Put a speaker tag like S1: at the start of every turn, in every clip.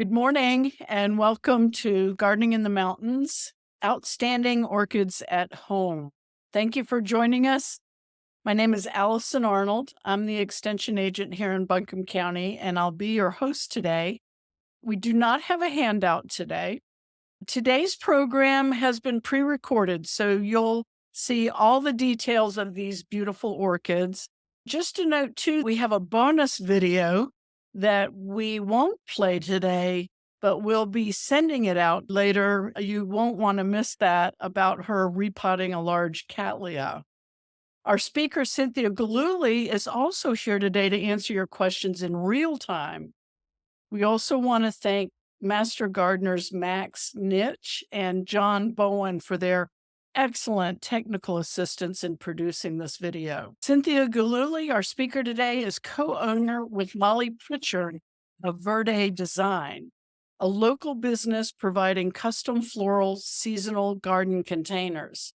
S1: Good morning and welcome to Gardening in the Mountains, Outstanding Orchids at Home. Thank you for joining us. My name is Allison Arnold. I'm the Extension Agent here in Buncombe County, and I'll be your host today. We do not have a handout today. Today's program has been pre-recorded, so you'll see all the details of these beautiful orchids. Just a note too, we have a bonus video that we won't play today, but we'll be sending it out later. You won't want to miss that, about her repotting a large Cattleya. Our speaker, Cynthia Gillooly, is also here today to answer your questions in real time. We also want to thank Master Gardeners Max Nitch and John Bowen for their excellent technical assistance in producing this video. Cynthia Gillooly, our speaker today, is co-owner with Molly Pritchard of Verde Design, a local business providing custom floral seasonal garden containers.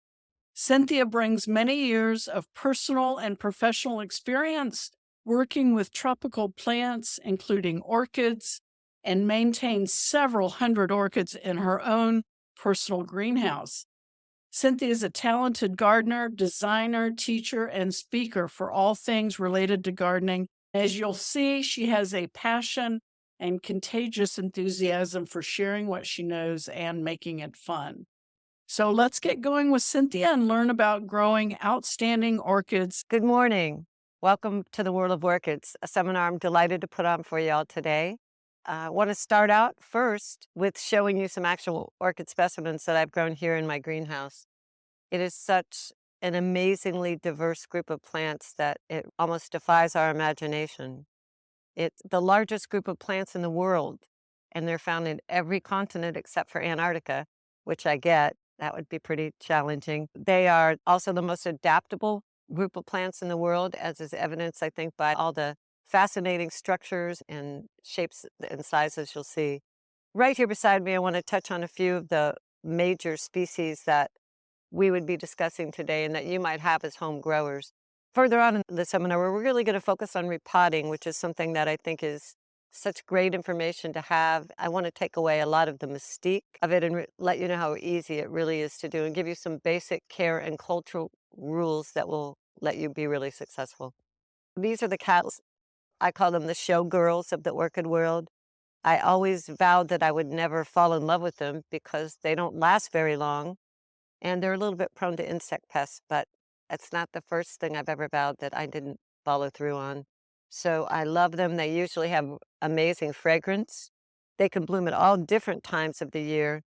S1: Cynthia brings many years of personal and professional experience working with tropical plants, including orchids, and maintains several hundred orchids in her own personal greenhouse. Cynthia is a talented gardener, designer, teacher, and speaker for all things related to gardening. As you'll see, she has a passion and contagious enthusiasm for sharing what she knows and making it fun. So let's get going with Cynthia and learn about growing outstanding orchids.
S2: Good morning. Welcome to the World of Orchids, a seminar I'm delighted to put on for you all today. I want to start out first with showing you some actual orchid specimens that I've grown here in my greenhouse. It is such an amazingly diverse group of plants that it almost defies our imagination. It's the largest group of plants in the world, and they're found in every continent except for Antarctica, which I get. That would be pretty challenging. They are also the most adaptable group of plants in the world, as is evidenced, I think, by all the fascinating structures and shapes and sizes you'll see. Right here beside me, I want to touch on a few of the major species that we would be discussing today and that you might have as home growers. Further on in the seminar, we're really going to focus on repotting, which is something that I think is such great information to have. I want to take away a lot of the mystique of it and let you know how easy it really is to do and give you some basic care and cultural rules that will let you be really successful. These are the Cattleya. I call them the showgirls of the orchid world. I always vowed that I would never fall in love with them because they don't last very long and they're a little bit prone to insect pests, but that's not the first thing I've ever vowed that I didn't follow through on. So I love them. They usually have amazing fragrance. They can bloom at all different times of the year.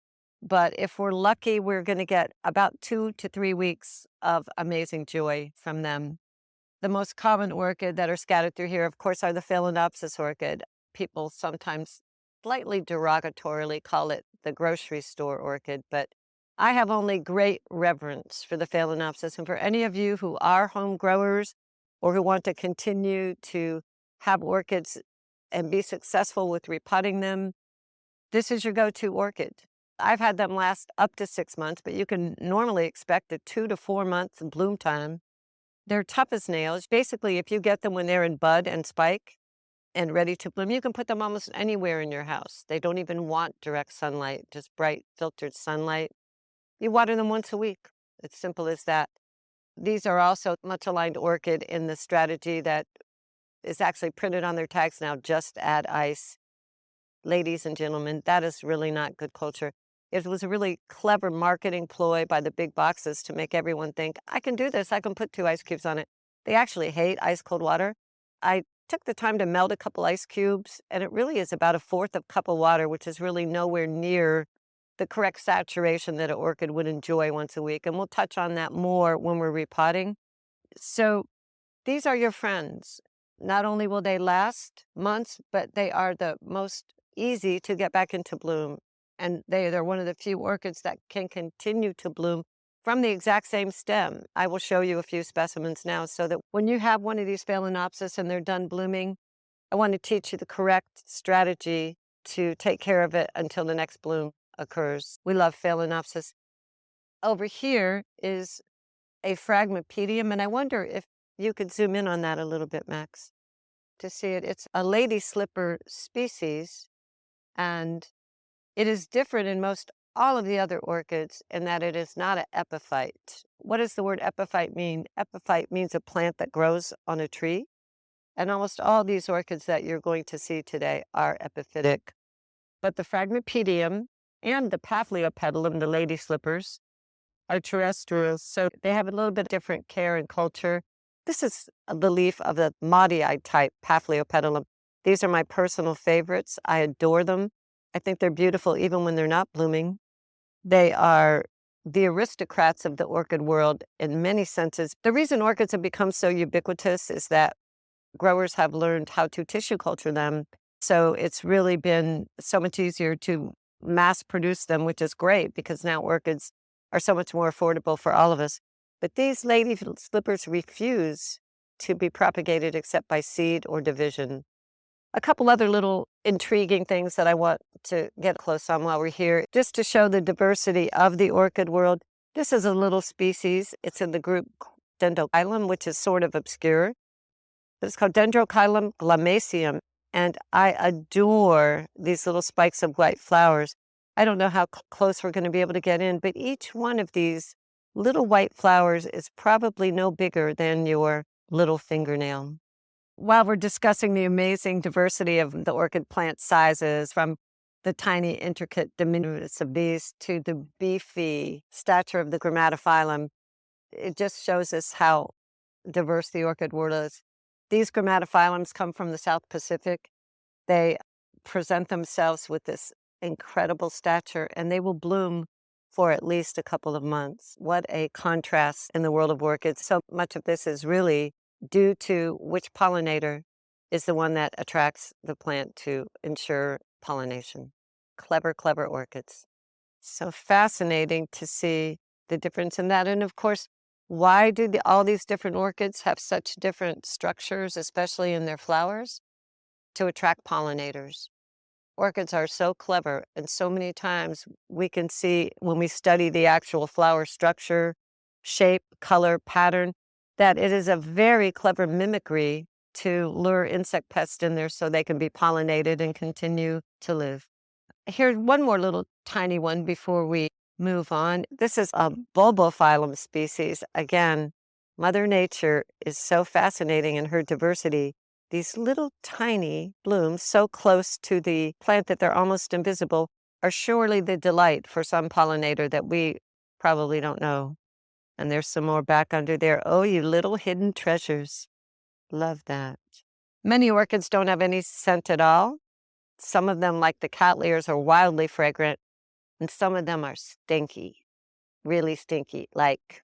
S2: But if we're lucky, we're going to get about 2 to 3 weeks of amazing joy from them. The most common orchid that are scattered through here, of course, are the Phalaenopsis orchid. People sometimes slightly derogatorily call it the grocery store orchid, but I have only great reverence for the Phalaenopsis. And for any of you who are home growers or who want to continue to have orchids and be successful with repotting them, this is your go-to orchid. I've had them last up to 6 months, but you can normally expect a 2 to 4 months bloom time. They're tough as nails. Basically, if you get them when they're in bud and spike and ready to bloom, you can put them almost anywhere in your house. They don't even want direct sunlight, just bright filtered sunlight. You water them once a week. It's simple as that. These are also much aligned orchid in the strategy that is actually printed on their tags now, just add ice. Ladies and gentlemen, that is really not good culture. It was a really clever marketing ploy by the big boxes to make everyone think, I can do this, I can put 2 ice cubes on it. They actually hate ice cold water. I took the time to melt a couple ice cubes, and it really is about 1/4 of a cup of water, which is really nowhere near the correct saturation that an orchid would enjoy once a week. And we'll touch on that more when we're repotting. So these are your friends. Not only will they last months, but they are the most easy to get back into bloom. And they're one of the few orchids that can continue to bloom from the exact same stem. I will show you a few specimens now so that when you have one of these Phalaenopsis and they're done blooming, I want to teach you the correct strategy to take care of it until the next bloom occurs. We love Phalaenopsis. Over here is a Phragmipedium, and I wonder if you could zoom in on that a little bit, Max, to see it. It's a lady slipper species, And it is different in most all of the other orchids in that it is not an epiphyte. What does the word epiphyte mean? Epiphyte means a plant that grows on a tree. And almost all these orchids that you're going to see today are epiphytic. But the Phragmipedium and the Phalaenopsis, the lady slippers, are terrestrials, so they have a little bit different care and culture. This is the leaf of the Maudiae type Phalaenopsis. These are my personal favorites. I adore them. I think they're beautiful even when they're not blooming. They are the aristocrats of the orchid world in many senses. The reason orchids have become so ubiquitous is that growers have learned how to tissue culture them. So it's really been so much easier to mass produce them, which is great because now orchids are so much more affordable for all of us. But these lady slippers refuse to be propagated except by seed or division. A couple other little intriguing things that I want to get close on while we're here, just to show the diversity of the orchid world. This is a little species. It's in the group Dendrochilum, which is sort of obscure. It's called Dendrochilum glamaceum, and I adore these little spikes of white flowers. I don't know how close we're going to be able to get in, but each one of these little white flowers is probably no bigger than your little fingernail. While we're discussing the amazing diversity of the orchid plant sizes, from the tiny, intricate diminutus of these to the beefy stature of the Grammatophyllum, it just shows us how diverse the orchid world is. These Grammatophyllums come from the South Pacific. They present themselves with this incredible stature, and they will bloom for at least a couple of months. What a contrast in the world of orchids. So much of this is really due to which pollinator is the one that attracts the plant to ensure pollination. Clever, clever orchids. So fascinating to see the difference in that. And of course, why do all these different orchids have such different structures, especially in their flowers? To attract pollinators. Orchids are so clever, and so many times we can see when we study the actual flower structure, shape, color, pattern, that it is a very clever mimicry to lure insect pests in there so they can be pollinated and continue to live. Here's one more little tiny one before we move on. This is a Bulbophyllum species. Again, Mother Nature is so fascinating in her diversity. These little tiny blooms, so close to the plant that they're almost invisible, are surely the delight for some pollinator that we probably don't know. And there's some more back under there. Oh, you little hidden treasures. Love that. Many orchids don't have any scent at all. Some of them, like the Cattleyas, are wildly fragrant, and some of them are stinky, really stinky, like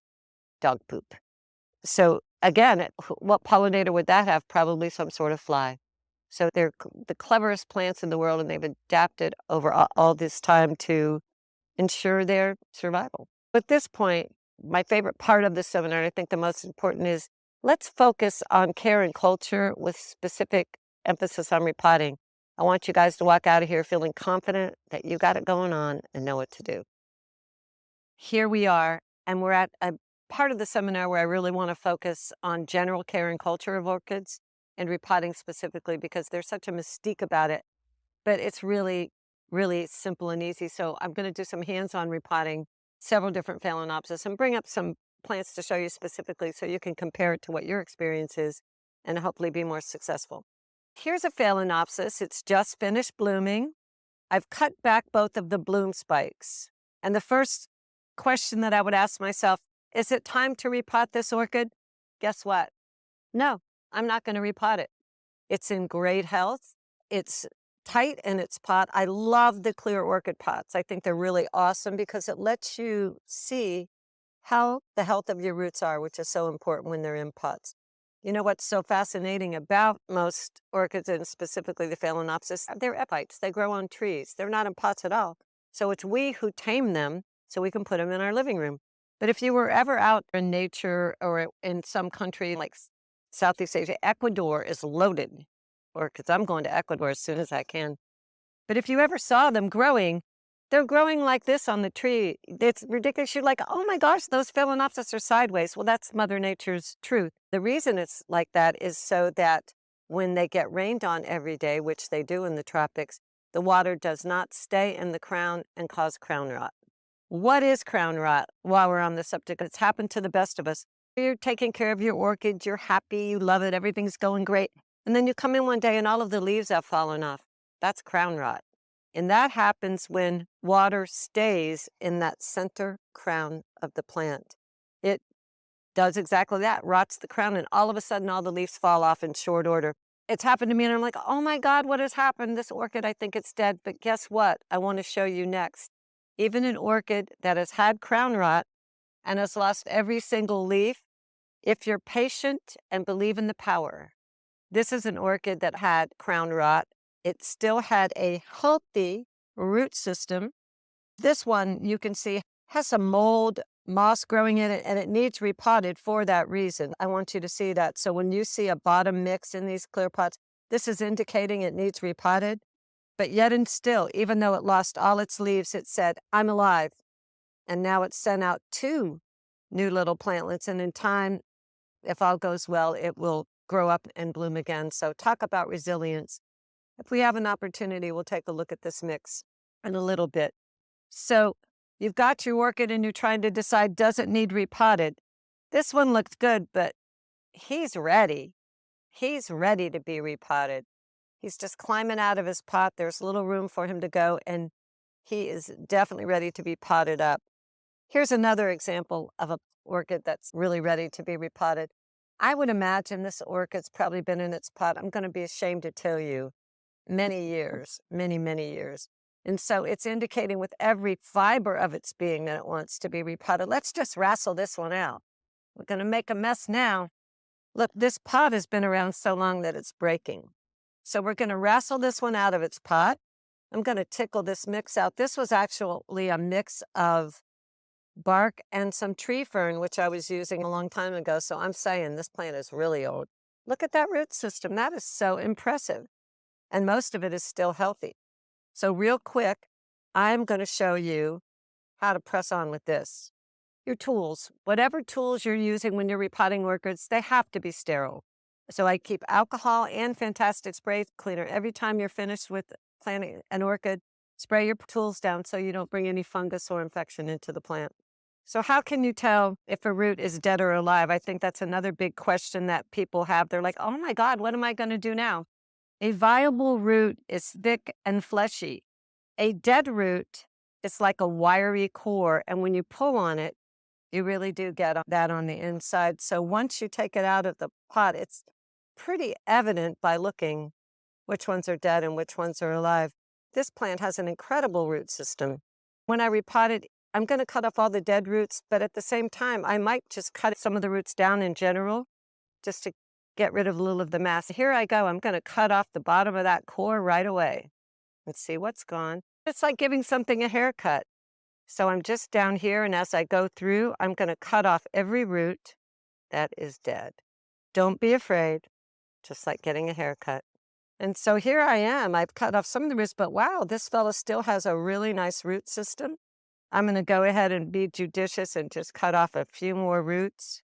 S2: dog poop. So again, what pollinator would that have? Probably some sort of fly. So they're the cleverest plants in the world, and they've adapted over all this time to ensure their survival. At this point, my favorite part of the seminar, and I think the most important, is let's focus on care and culture with specific emphasis on repotting. I want you guys to walk out of here feeling confident that you got it going on and know what to do. Here we are, and we're at a part of the seminar where I really want to focus on general care and culture of orchids and repotting specifically because there's such a mystique about it, but it's really, really simple and easy. So I'm going to do some hands-on repotting several different Phalaenopsis and bring up some plants to show you specifically so you can compare it to what your experience is and hopefully be more successful. Here's a Phalaenopsis. It's just finished blooming. I've cut back both of the bloom spikes. And the first question that I would ask myself, is it time to repot this orchid? Guess what? No, I'm not going to repot it. It's in great health. It's tight in its pot. I love the clear orchid pots. I think they're really awesome because it lets you see how the health of your roots are, which is so important when they're in pots. You know what's so fascinating about most orchids, and specifically the Phalaenopsis? They're epiphytes. They grow on trees. They're not in pots at all. So it's we who tame them so we can put them in our living room. But if you were ever out in nature or in some country like Southeast Asia, Ecuador is loaded orchids. I'm going to Ecuador as soon as I can. But if you ever saw them growing, they're growing like this on the tree. It's ridiculous. You're like, oh my gosh, those Phalaenopsis are sideways. Well, that's Mother Nature's truth. The reason it's like that is so that when they get rained on every day, which they do in the tropics, the water does not stay in the crown and cause crown rot. What is crown rot? While we're on the subject, it's happened to the best of us. You're taking care of your orchid, you're happy, you love it, everything's going great. And then you come in one day and all of the leaves have fallen off. That's crown rot. And that happens when water stays in that center crown of the plant. It does exactly that, rots the crown, and all of a sudden all the leaves fall off in short order. It's happened to me, and I'm like, oh my God, what has happened? This orchid, I think it's dead. But guess what? I want to show you next. Even an orchid that has had crown rot and has lost every single leaf, if you're patient and believe in the power, this is an orchid that had crown rot. It still had a healthy root system. This one, you can see, has some mold, moss growing in it, and it needs repotted for that reason. I want you to see that. So when you see a bottom mix in these clear pots, this is indicating it needs repotted. But yet and still, even though it lost all its leaves, it said, I'm alive. And now it's sent out 2 new little plantlets. And in time, if all goes well, it will grow up and bloom again. So talk about resilience. If we have an opportunity, we'll take a look at this mix in a little bit. So you've got your orchid and you're trying to decide, does it need repotted? This one looks good, but he's ready. He's ready to be repotted. He's just climbing out of his pot. There's little room for him to go, and he is definitely ready to be potted up. Here's another example of an orchid that's really ready to be repotted. I would imagine this orchid's probably been in its pot, I'm going to be ashamed to tell you, many years, many, many years. And so it's indicating with every fiber of its being that it wants to be repotted. Let's just wrestle this one out. We're going to make a mess now. Look, this pot has been around so long that it's breaking. So we're going to wrestle this one out of its pot. I'm going to tickle this mix out. This was actually a mix of bark and some tree fern, which I was using a long time ago. So I'm saying this plant is really old. Look at that root system. That is so impressive. And most of it is still healthy. So real quick, I'm going to show you how to press on with this. Your tools, whatever tools you're using when you're repotting orchids, they have to be sterile. So I keep alcohol and fantastic spray cleaner. Every time you're finished with planting an orchid, spray your tools down so you don't bring any fungus or infection into the plant. So how can you tell if a root is dead or alive? I think that's another big question that people have. They're like, oh my God, what am I going to do now? A viable root is thick and fleshy. A dead root is like a wiry core, and when you pull on it, you really do get that on the inside. So once you take it out of the pot, it's pretty evident by looking which ones are dead and which ones are alive. This plant has an incredible root system. When I repot it, I'm going to cut off all the dead roots, but at the same time, I might just cut some of the roots down in general just to get rid of a little of the mass. Here I go. I'm going to cut off the bottom of that core right away. Let's see what's gone. It's like giving something a haircut. So I'm just down here, and as I go through, I'm going to cut off every root that is dead. Don't be afraid, just like getting a haircut. And so here I am. I've cut off some of the roots, but wow, this fella still has a really nice root system. I'm going to go ahead and be judicious and just cut off a few more roots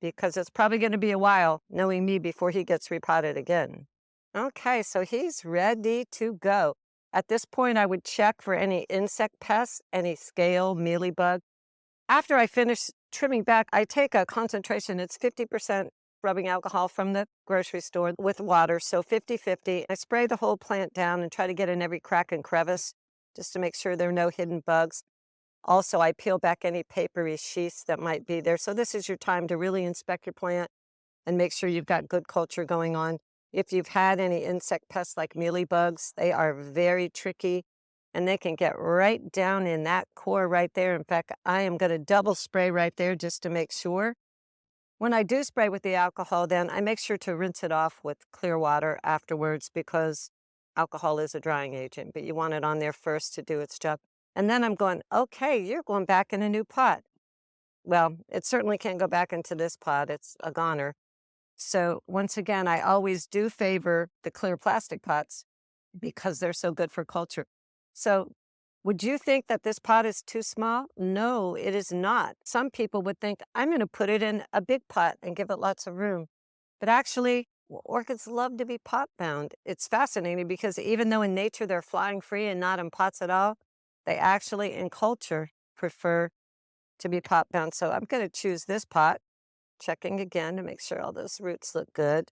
S2: because it's probably going to be a while, knowing me, before he gets repotted again. Okay, so he's ready to go. At this point, I would check for any insect pests, any scale, mealybug. After I finish trimming back, I take a concentration. It's 50% rubbing alcohol from the grocery store with water, so 50-50. I spray the whole plant down and try to get in every crack and crevice just to make sure there are no hidden bugs. Also, I peel back any papery sheaths that might be there. So this is your time to really inspect your plant and make sure you've got good culture going on. If you've had any insect pests like mealybugs, they are very tricky and they can get right down in that core right there. In fact, I am going to double spray right there just to make sure. When I do spray with the alcohol, then I make sure to rinse it off with clear water afterwards because alcohol is a drying agent, but you want it on there first to do its job. And then I'm going, okay, you're going back in a new pot. Well, it certainly can't go back into this pot. It's a goner. So once again, I always do favor the clear plastic pots because they're so good for culture. So would you think that this pot is too small? No, it is not. Some people would think, I'm going to put it in a big pot and give it lots of room. But actually, Orchids love to be pot bound. It's fascinating because even though in nature they're flying free and not in pots at all, they actually in culture prefer to be pot bound. So I'm going to choose this pot, checking again to make sure all those roots look good.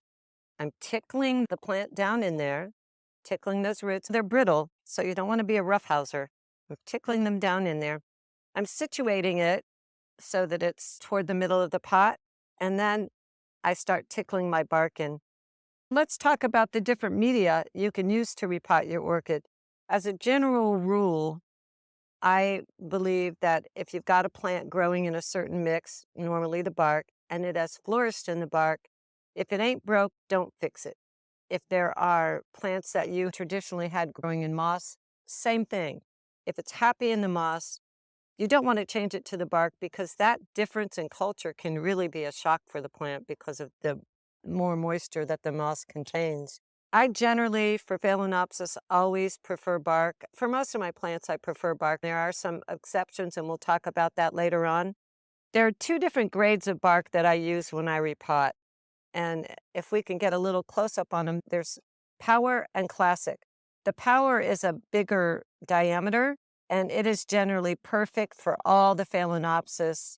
S2: I'm tickling the plant down in there, tickling those roots. They're brittle, so you don't want to be a roughhouser. I'm tickling them down in there. I'm situating it so that it's toward the middle of the pot, and then I start tickling my bark in. Let's talk about the different media you can use to repot your orchid. As a general rule, I believe that if you've got a plant growing in a certain mix, normally the bark, and it has flourished in the bark, if it ain't broke, don't fix it. If there are plants that you traditionally had growing in moss, same thing. If it's happy in the moss, you don't want to change it to the bark because that difference in culture can really be a shock for the plant because of the more moisture that the moss contains. I generally, for Phalaenopsis, always prefer bark. For most of my plants, I prefer bark. There are some exceptions, and we'll talk about that later on. There are two different grades of bark that I use when I repot. And if we can get a little close-up on them, there's Power and Classic. The Power is a bigger diameter, and it is generally perfect for all the Phalaenopsis,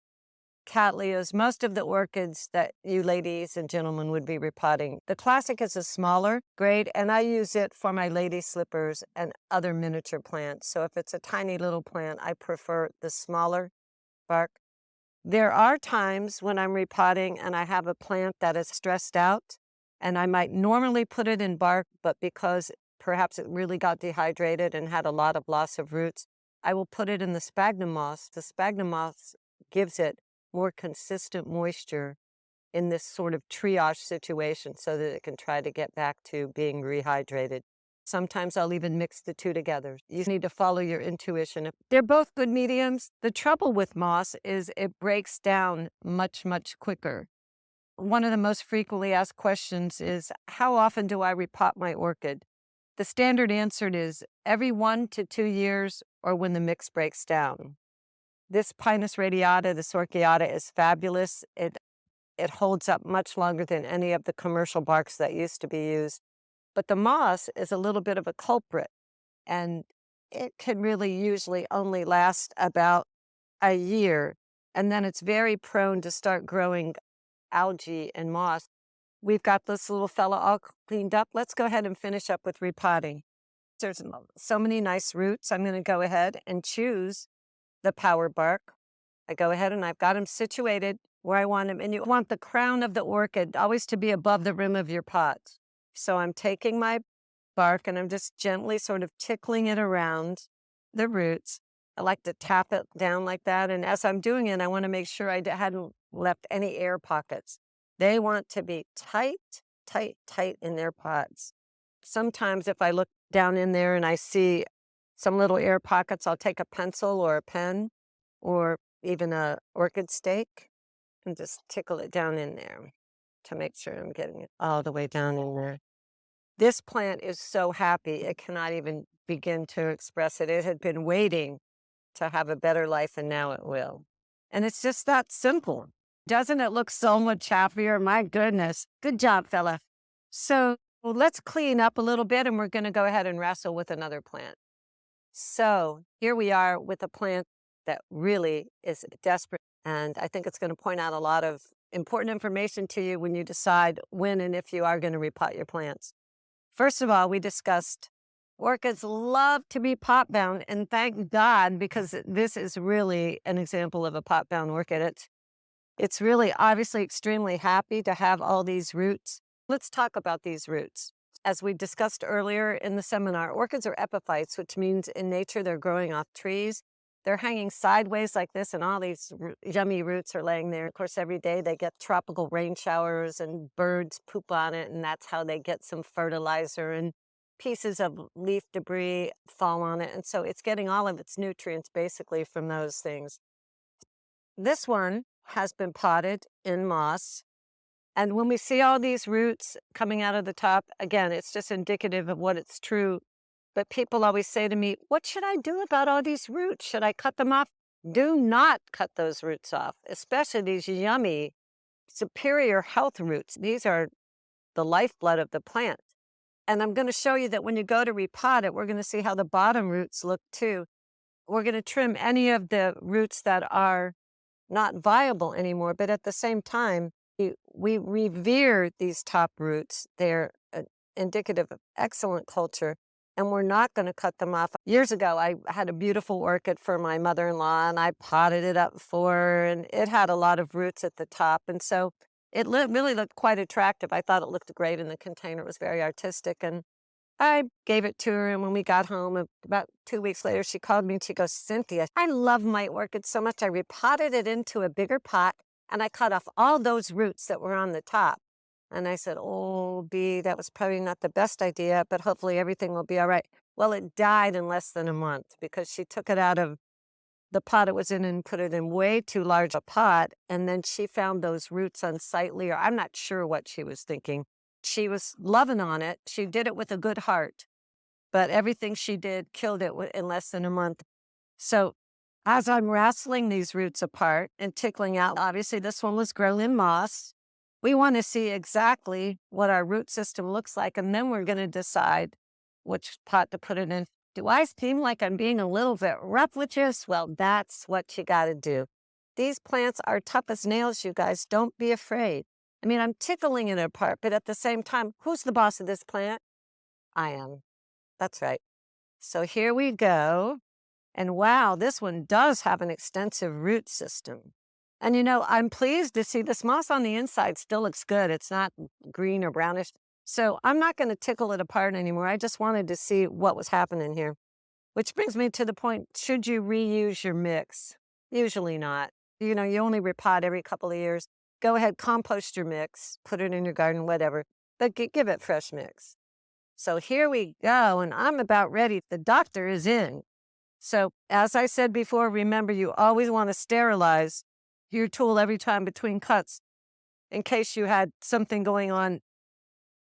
S2: Cattleyas, most of the orchids that you ladies and gentlemen would be repotting. The Classic is a smaller grade, and I use it for my lady slippers and other miniature plants. So if it's a tiny little plant, I prefer the smaller bark. There are times when I'm repotting and I have a plant that is stressed out, and I might normally put it in bark, but because perhaps it really got dehydrated and had a lot of loss of roots, I will put it in the sphagnum moss. The sphagnum moss gives it more consistent moisture in this sort of triage situation so that it can try to get back to being rehydrated. Sometimes I'll even mix the two together. You need to follow your intuition. They're both good mediums. The trouble with moss is it breaks down much, much quicker. One of the most frequently asked questions is, how often do I repot my orchid? The standard answer is every 1 to 2 years or when the mix breaks down. This Pinus radiata, this Orchiata, is fabulous. It holds up much longer than any of the commercial barks that used to be used. But the moss is a little bit of a culprit, and it can really usually only last about a year, and then it's very prone to start growing algae and moss. We've got this little fella all cleaned up. Let's go ahead and finish up with repotting. There's so many nice roots. I'm going to go ahead and choose the power bark. I go ahead and I've got them situated where I want them. And you want the crown of the orchid always to be above the rim of your pot. So I'm taking my bark and I'm just gently sort of tickling it around the roots. I like to tap it down like that. And as I'm doing it, I want to make sure I hadn't left any air pockets. They want to be tight, tight, tight in their pots. Sometimes if I look down in there and I see some little air pockets, I'll take a pencil or a pen or even a orchid stake and just tickle it down in there to make sure I'm getting it all the way down in there. This plant is so happy, it cannot even begin to express it. It had been waiting to have a better life, and now it will. And it's just that simple. Doesn't it look so much happier? My goodness. Good job, fella. So let's clean up a little bit, and we're going to go ahead and wrestle with another plant. So here we are with a plant that really is desperate, and I think it's going to point out a lot of important information to you when you decide when and if you are going to repot your plants. First of all, we discussed orchids love to be pot bound, and thank God, because this is really an example of a pot bound orchid. It's really obviously extremely happy to have all these roots. Let's talk about these roots. As we discussed earlier in the seminar, orchids are epiphytes, which means in nature they're growing off trees. They're hanging sideways like this, and all these yummy roots are laying there. Of course, every day they get tropical rain showers and birds poop on it, and that's how they get some fertilizer, and pieces of leaf debris fall on it. And so it's getting all of its nutrients basically from those things. This one has been potted in moss. And when we see all these roots coming out of the top, again, it's just indicative of what it's true. But people always say to me, what should I do about all these roots? Should I cut them off? Do not cut those roots off, especially these yummy, superior health roots. These are the lifeblood of the plant. And I'm going to show you that when you go to repot it, we're going to see how the bottom roots look too. We're going to trim any of the roots that are not viable anymore, but at the same time, we revere these top roots. They're indicative of excellent culture, and we're not going to cut them off. Years ago, I had a beautiful orchid for my mother-in-law, and I potted it up for her, and it had a lot of roots at the top, and so it really looked quite attractive. I thought it looked great in the container. It was very artistic, and I gave it to her, and when we got home, about 2 weeks later, she called me and she goes, "Cynthia, I love my orchid so much. I repotted it into a bigger pot, and I cut off all those roots that were on the top." And I said, "Oh, Bee, that was probably not the best idea, but hopefully everything will be all right." Well, it died in less than a month because she took it out of the pot it was in and put it in way too large a pot. And then she found those roots unsightly, or I'm not sure what she was thinking. She was loving on it. She did it with a good heart, but everything she did killed it in less than a month. So as I'm wrestling these roots apart and tickling out, obviously this one was grown in moss. We want to see exactly what our root system looks like, and then we're going to decide which pot to put it in. Do I seem like I'm being a little bit rough with this? Well, that's what you got to do. These plants are tough as nails, you guys. Don't be afraid. I mean, I'm tickling it apart, but at the same time, who's the boss of this plant? I am. That's right. So here we go. And wow, this one does have an extensive root system. And I'm pleased to see this moss on the inside still looks good. It's not green or brownish. So I'm not going to tickle it apart anymore. I just wanted to see what was happening here. Which brings me to the point, should you reuse your mix? Usually not. You only repot every couple of years. Go ahead, compost your mix, put it in your garden, whatever. But give it fresh mix. So here we go, and I'm about ready. The doctor is in. So as I said before, remember, you always want to sterilize your tool every time between cuts in case you had something going on.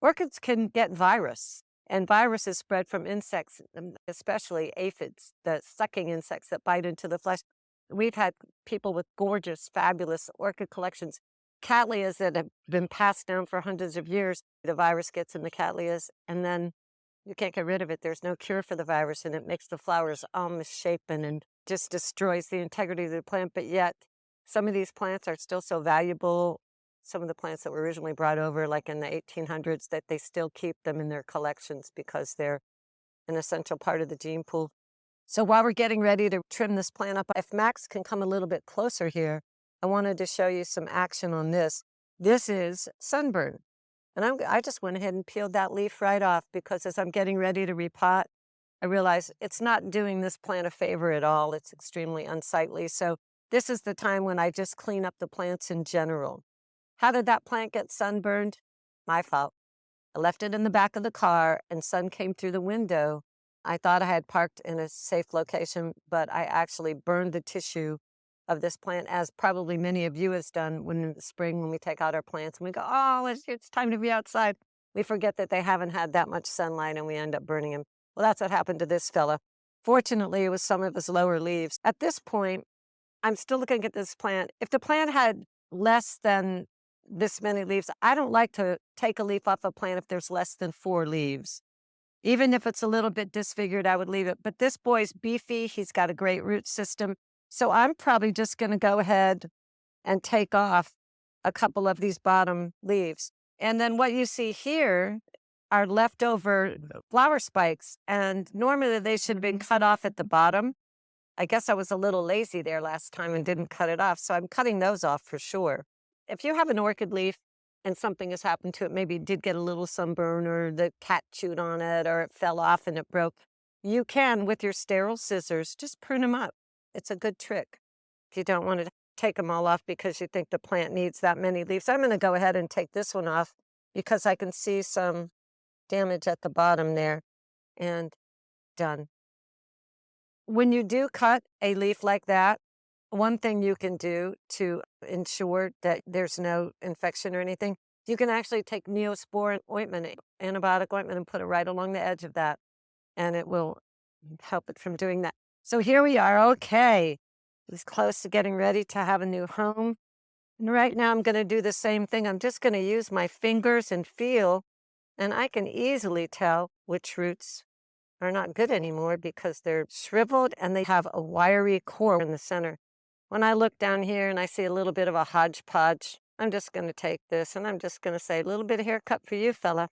S2: Orchids can get virus, and viruses spread from insects, especially aphids, the sucking insects that bite into the flesh. We've had people with gorgeous, fabulous orchid collections, Cattleyas that have been passed down for hundreds of years. The virus gets in the Cattleyas, and then you can't get rid of it. There's no cure for the virus, and it makes the flowers all misshapen and just destroys the integrity of the plant. But yet, some of these plants are still so valuable. Some of the plants that were originally brought over, like in the 1800s, that they still keep them in their collections because they're an essential part of the gene pool. So while we're getting ready to trim this plant up, if Max can come a little bit closer here, I wanted to show you some action on this. This is sunburn. And I just went ahead and peeled that leaf right off because as I'm getting ready to repot, I realize it's not doing this plant a favor at all. It's extremely unsightly. So this is the time when I just clean up the plants in general. How did that plant get sunburned? My fault. I left it in the back of the car and sun came through the window. I thought I had parked in a safe location, but I actually burned the tissue of this plant, as probably many of you has done when in the spring when we take out our plants and we go, "Oh, it's time to be outside." We forget that they haven't had that much sunlight and we end up burning them. Well, that's what happened to this fella. Fortunately, it was some of his lower leaves. At this point, I'm still looking at this plant. If the plant had less than this many leaves, I don't like to take a leaf off a plant if there's less than 4 leaves. Even if it's a little bit disfigured, I would leave it. But this boy's beefy. He's got a great root system. So I'm probably just going to go ahead and take off a couple of these bottom leaves. And then what you see here are leftover flower spikes. And normally they should have been cut off at the bottom. I guess I was a little lazy there last time and didn't cut it off. So I'm cutting those off for sure. If you have an orchid leaf and something has happened to it, maybe it did get a little sunburn or the cat chewed on it or it fell off and it broke, you can, with your sterile scissors, just prune them up. It's a good trick. If you don't want to take them all off because you think the plant needs that many leaves. I'm going to go ahead and take this one off because I can see some damage at the bottom there, and done. When you do cut a leaf like that, one thing you can do to ensure that there's no infection or anything, you can actually take Neosporin ointment, antibiotic ointment, and put it right along the edge of that, and it will help it from doing that. So here we are. Okay, it's close to getting ready to have a new home. And right now I'm going to do the same thing. I'm just going to use my fingers and feel, and I can easily tell which roots are not good anymore because they're shriveled and they have a wiry core in the center. When I look down here and I see a little bit of a hodgepodge, I'm just going to take this and I'm just going to say, a little bit of haircut for you, fella.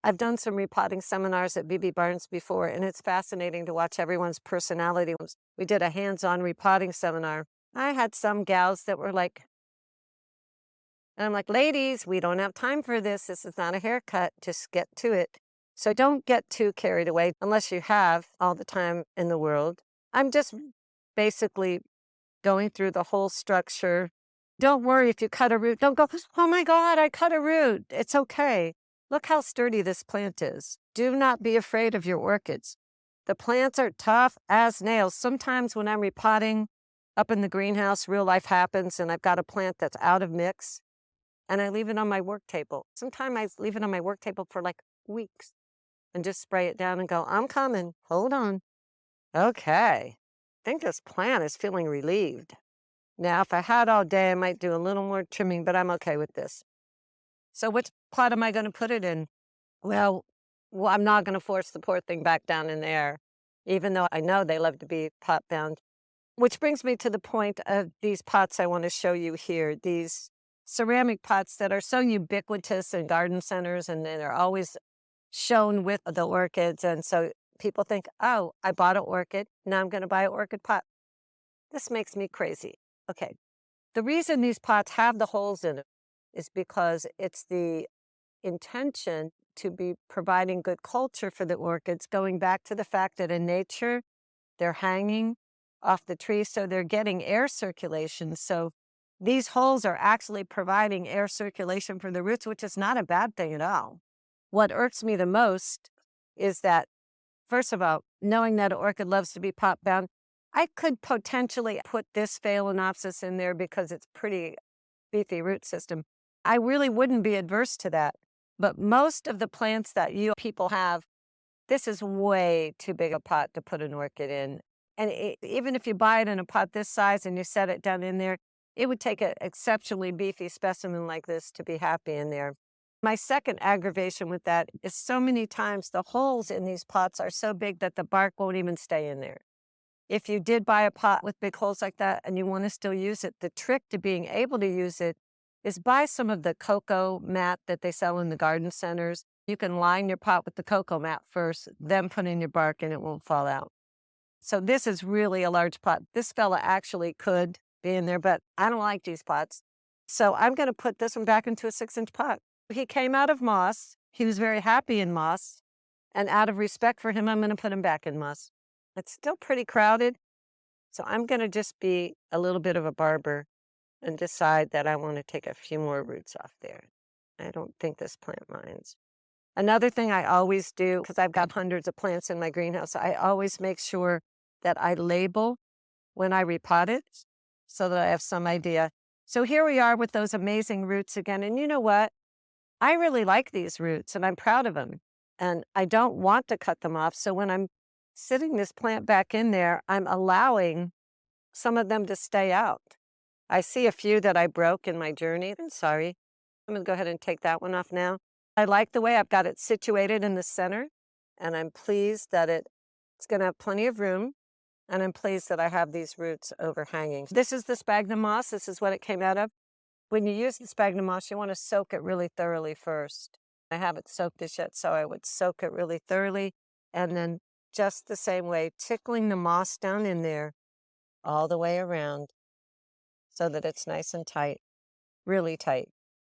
S2: I've done some repotting seminars at BB Barnes before, and it's fascinating to watch everyone's personality. We did a hands-on repotting seminar. I had some gals that were like, and I'm like, ladies, we don't have time for this. This is not a haircut. Just get to it. So don't get too carried away unless you have all the time in the world. I'm just basically going through the whole structure. Don't worry if you cut a root. Don't go, oh my God, I cut a root. It's okay. Look how sturdy this plant is. Do not be afraid of your orchids. The plants are tough as nails. Sometimes when I'm repotting up in the greenhouse, real life happens, and I've got a plant that's out of mix, and I leave it on my work table. Sometimes I leave it on my work table for like weeks and just spray it down and go, I'm coming. Hold on. Okay. I think this plant is feeling relieved. Now, if I had all day, I might do a little more trimming, but I'm okay with this. So which pot am I going to put it in? Well, I'm not going to force the poor thing back down in there, even though I know they love to be pot bound. Which brings me to the point of these pots I want to show you here. These ceramic pots that are so ubiquitous in garden centers, and they're always shown with the orchids. And so people think, oh, I bought an orchid. Now I'm going to buy an orchid pot. This makes me crazy. Okay. The reason these pots have the holes in them is because it's the intention to be providing good culture for the orchids, going back to the fact that in nature, they're hanging off the tree, so they're getting air circulation. So these holes are actually providing air circulation for the roots, which is not a bad thing at all. What irks me the most is that, first of all, knowing that an orchid loves to be pot bound, I could potentially put this Phalaenopsis in there because it's pretty beefy root system. I really wouldn't be adverse to that. But most of the plants that you people have, this is way too big a pot to put an orchid in. And even if you buy it in a pot this size and you set it down in there, it would take an exceptionally beefy specimen like this to be happy in there. My second aggravation with that is so many times the holes in these pots are so big that the bark won't even stay in there. If you did buy a pot with big holes like that and you want to still use it, the trick to being able to use it is buy some of the cocoa mat that they sell in the garden centers. You can line your pot with the cocoa mat first, then put in your bark and it won't fall out. So this is really a large pot. This fella actually could be in there, but I don't like these pots. So I'm going to put this one back into a 6-inch pot. He came out of moss. He was very happy in moss. And out of respect for him, I'm going to put him back in moss. It's still pretty crowded. So I'm going to just be a little bit of a barber and decide that I want to take a few more roots off there. I don't think this plant minds. Another thing I always do, because I've got hundreds of plants in my greenhouse, I always make sure that I label when I repot it so that I have some idea. So here we are with those amazing roots again. And you know what? I really like these roots and I'm proud of them. And I don't want to cut them off. So when I'm sitting this plant back in there, I'm allowing some of them to stay out. I see a few that I broke in my journey. I'm sorry. I'm going to go ahead and take that one off now. I like the way I've got it situated in the center, and I'm pleased that it's going to have plenty of room, and I'm pleased that I have these roots overhanging. This is the sphagnum moss. This is what it came out of. When you use the sphagnum moss, you want to soak it really thoroughly first. I haven't soaked this yet, so I would soak it really thoroughly, and then just the same way, tickling the moss down in there all the way around so that it's nice and tight, really tight.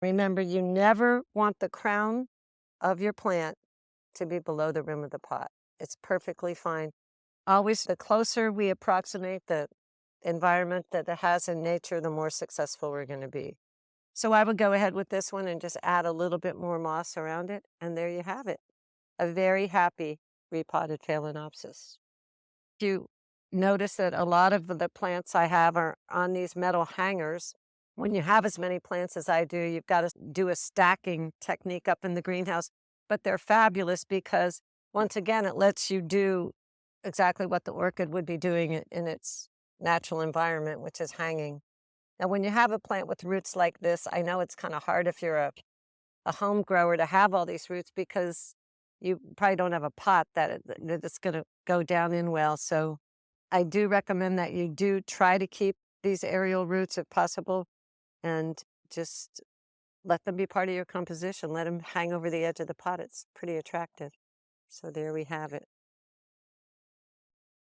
S2: Remember, you never want the crown of your plant to be below the rim of the pot. It's perfectly fine. Always, the closer we approximate the environment that it has in nature, the more successful we're going to be. So I would go ahead with this one and just add a little bit more moss around it, and there you have it. A very happy repotted Phalaenopsis. You notice that a lot of the plants I have are on these metal hangers. When you have as many plants as I do, you've got to do a stacking technique up in the greenhouse. But they're fabulous because, once again, it lets you do exactly what the orchid would be doing in its natural environment, which is hanging. Now, when you have a plant with roots like this, I know it's kind of hard if you're a home grower to have all these roots because you probably don't have a pot that's going to go down in well. So I do recommend that you do try to keep these aerial roots if possible, and just let them be part of your composition. Let them hang over the edge of the pot. It's pretty attractive. So there we have it.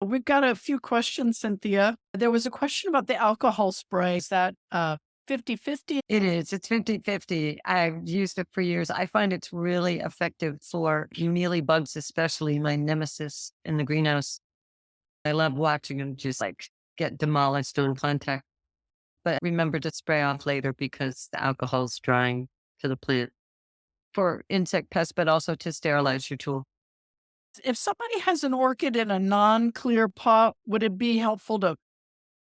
S1: We've got a few questions, Cynthia. There was a question about the alcohol spray. Is that 50/50?
S3: It is. It's 50/50. I've used it for years. I find it's really effective for mealy bugs, especially my nemesis in the greenhouse. I love watching them just like get demolished on contact. But remember to spray off later because the alcohol's drying to the plant for insect pests, but also to sterilize your tool.
S1: If somebody has an orchid in a non-clear pot, would it be helpful to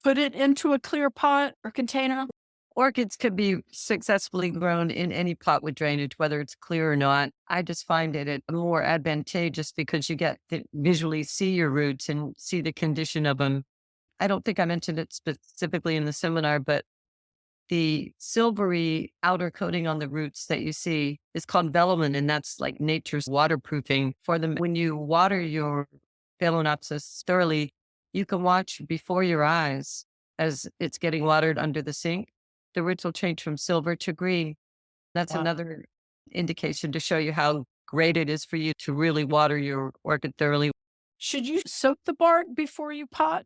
S1: put it into a clear pot or container?
S3: Orchids could be successfully grown in any pot with drainage, whether it's clear or not. I just find it more advantageous because you get to visually see your roots and see the condition of them. I don't think I mentioned it specifically in the seminar, but the silvery outer coating on the roots that you see is called velamin, and that's like nature's waterproofing for them. When you water your Phalaenopsis thoroughly, you can watch before your eyes as it's getting watered under the sink. The roots will change from silver to green. That's
S1: Wow.
S3: another indication to show you how great it is for you to really water your orchid thoroughly.
S1: Should you soak the bark before you pot?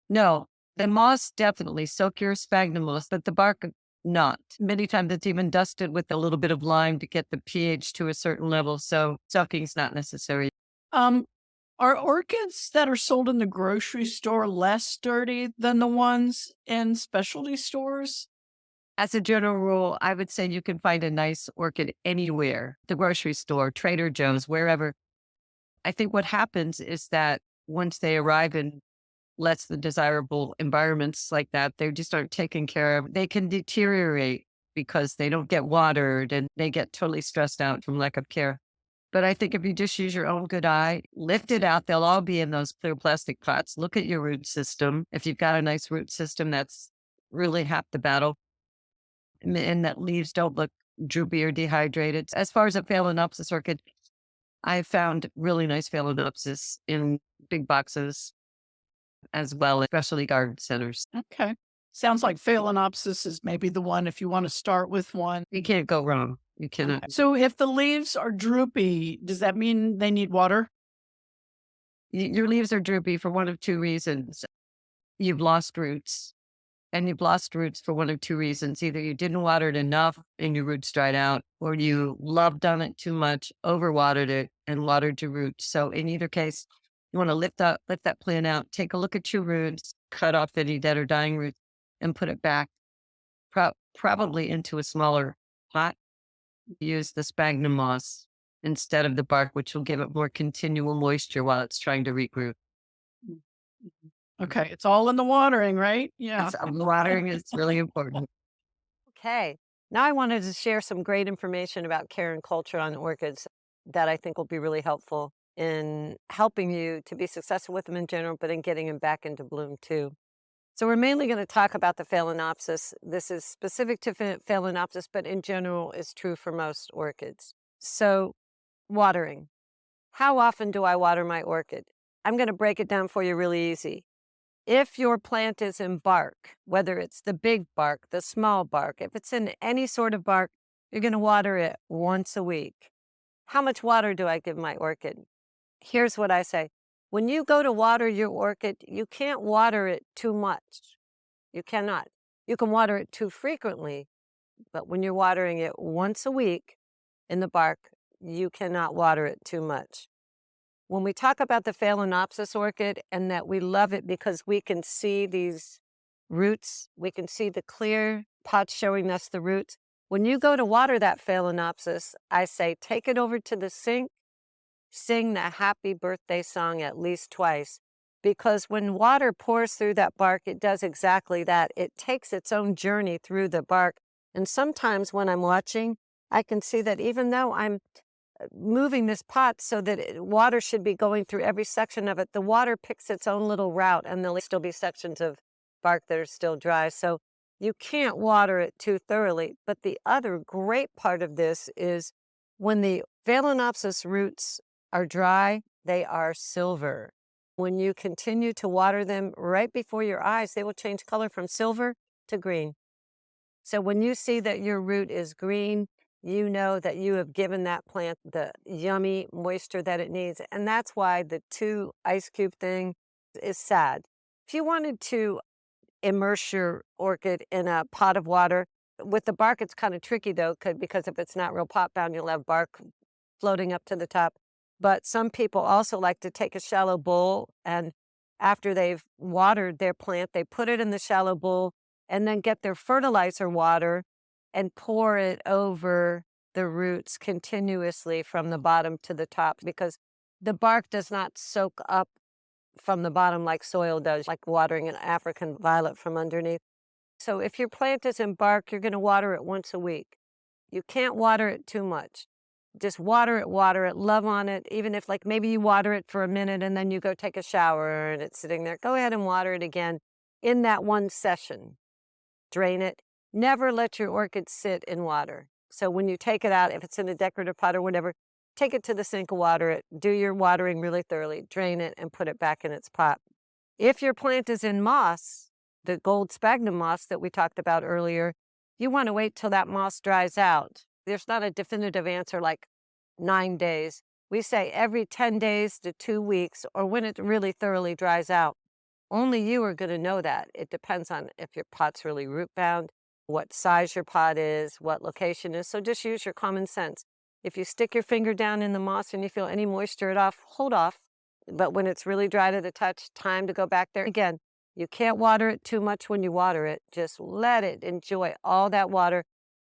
S3: No, the moss definitely soak your sphagnum moss, but the bark not. Many times it's even dusted with a little bit of lime to get the pH to a certain level. So soaking's not necessary.
S1: Are orchids that are sold in the grocery store less dirty than the ones in specialty stores?
S3: As a general rule, I would say you can find a nice orchid anywhere, the grocery store, Trader Joe's, wherever. I think what happens is that once they arrive in less than desirable environments like that, they just aren't taken care of. They can deteriorate because they don't get watered and they get totally stressed out from lack of care. But I think if you just use your own good eye, lift it out, they'll all be in those clear plastic pots. Look at your root system. If you've got a nice root system, that's really half the battle. And that leaves don't look droopy or dehydrated. As far as a Phalaenopsis orchid, I found really nice Phalaenopsis in big boxes as well as specialty garden centers.
S1: Okay. Sounds like Phalaenopsis is maybe the one if you want to start with one.
S3: You can't go wrong. You cannot.
S1: So if the leaves are droopy, does that mean they need water?
S3: Your leaves are droopy for one of two reasons. You've lost roots. And you've lost roots for one of two reasons. Either you didn't water it enough and your roots dried out, or you loved on it too much, overwatered it, and watered your roots. So in either case, you want to lift that plant out, take a look at your roots, cut off any dead or dying roots, and put it back, probably into a smaller pot. Use the sphagnum moss instead of the bark, which will give it more continual moisture while it's trying to regroup.
S1: Okay. It's all in the watering, right? Yeah.
S3: Watering is really important.
S2: Okay. Now I wanted to share some great information about care and culture on orchids that I think will be really helpful in helping you to be successful with them in general, but in getting them back into bloom too. So we're mainly going to talk about the Phalaenopsis. This is specific to Phalaenopsis, but in general is true for most orchids. So watering. How often do I water my orchid? I'm going to break it down for you really easy. If your plant is in bark, whether it's the big bark, the small bark, if it's in any sort of bark, you're going to water it once a week. How much water do I give my orchid? Here's what I say. When you go to water your orchid, you can't water it too much. You cannot. You can water it too frequently, but when you're watering it once a week in the bark, you cannot water it too much. When we talk about the Phalaenopsis orchid and that we love it because we can see these roots, we can see the clear pots showing us the roots. When you go to water that Phalaenopsis, I say take it over to the sink, sing the happy birthday song at least twice, because when water pours through that bark, it does exactly that. It takes its own journey through the bark. And sometimes when I'm watching, I can see that even though I'm moving this pot so that water should be going through every section of it, the water picks its own little route, and there'll still be sections of bark that are still dry. So You can't water it too thoroughly. But the other great part of this is when the Phalaenopsis roots are dry, they are silver. When you continue to water them right before your eyes, they will change color from silver to green. So when you see that your root is green, you know that you have given that plant the yummy moisture that it needs. And that's why the 2 ice cube thing is sad. If you wanted to immerse your orchid in a pot of water, with the bark, it's kind of tricky though, because if it's not real pot bound, you'll have bark floating up to the top. But some people also like to take a shallow bowl, and after they've watered their plant, they put it in the shallow bowl and then get their fertilizer water and pour it over the roots continuously from the bottom to the top, because the bark does not soak up from the bottom like soil does, like watering an African violet from underneath. So if your plant is in bark, you're going to water it once a week. You can't water it too much. Just water it, love on it. Even if like maybe you water it for a minute and then you go take a shower and it's sitting there, go ahead and water it again in that one session. Drain it. Never let your orchid sit in water. So when you take it out, if it's in a decorative pot or whatever, take it to the sink and water it. Do your watering really thoroughly. Drain it and put it back in its pot. If your plant is in moss, the gold sphagnum moss that we talked about earlier, you want to wait till that moss dries out. There's not a definitive answer like 9 days. We say every 10 days to 2 weeks, or when it really thoroughly dries out. Only you are going to know that. It depends on if your pot's really root bound, what size your pot is, what location is. So just use your common sense. If you stick your finger down in the moss and you feel any moisture at all, hold off. But when it's really dry to the touch, time to go back there. Again, you can't water it too much when you water it. Just let it enjoy all that water.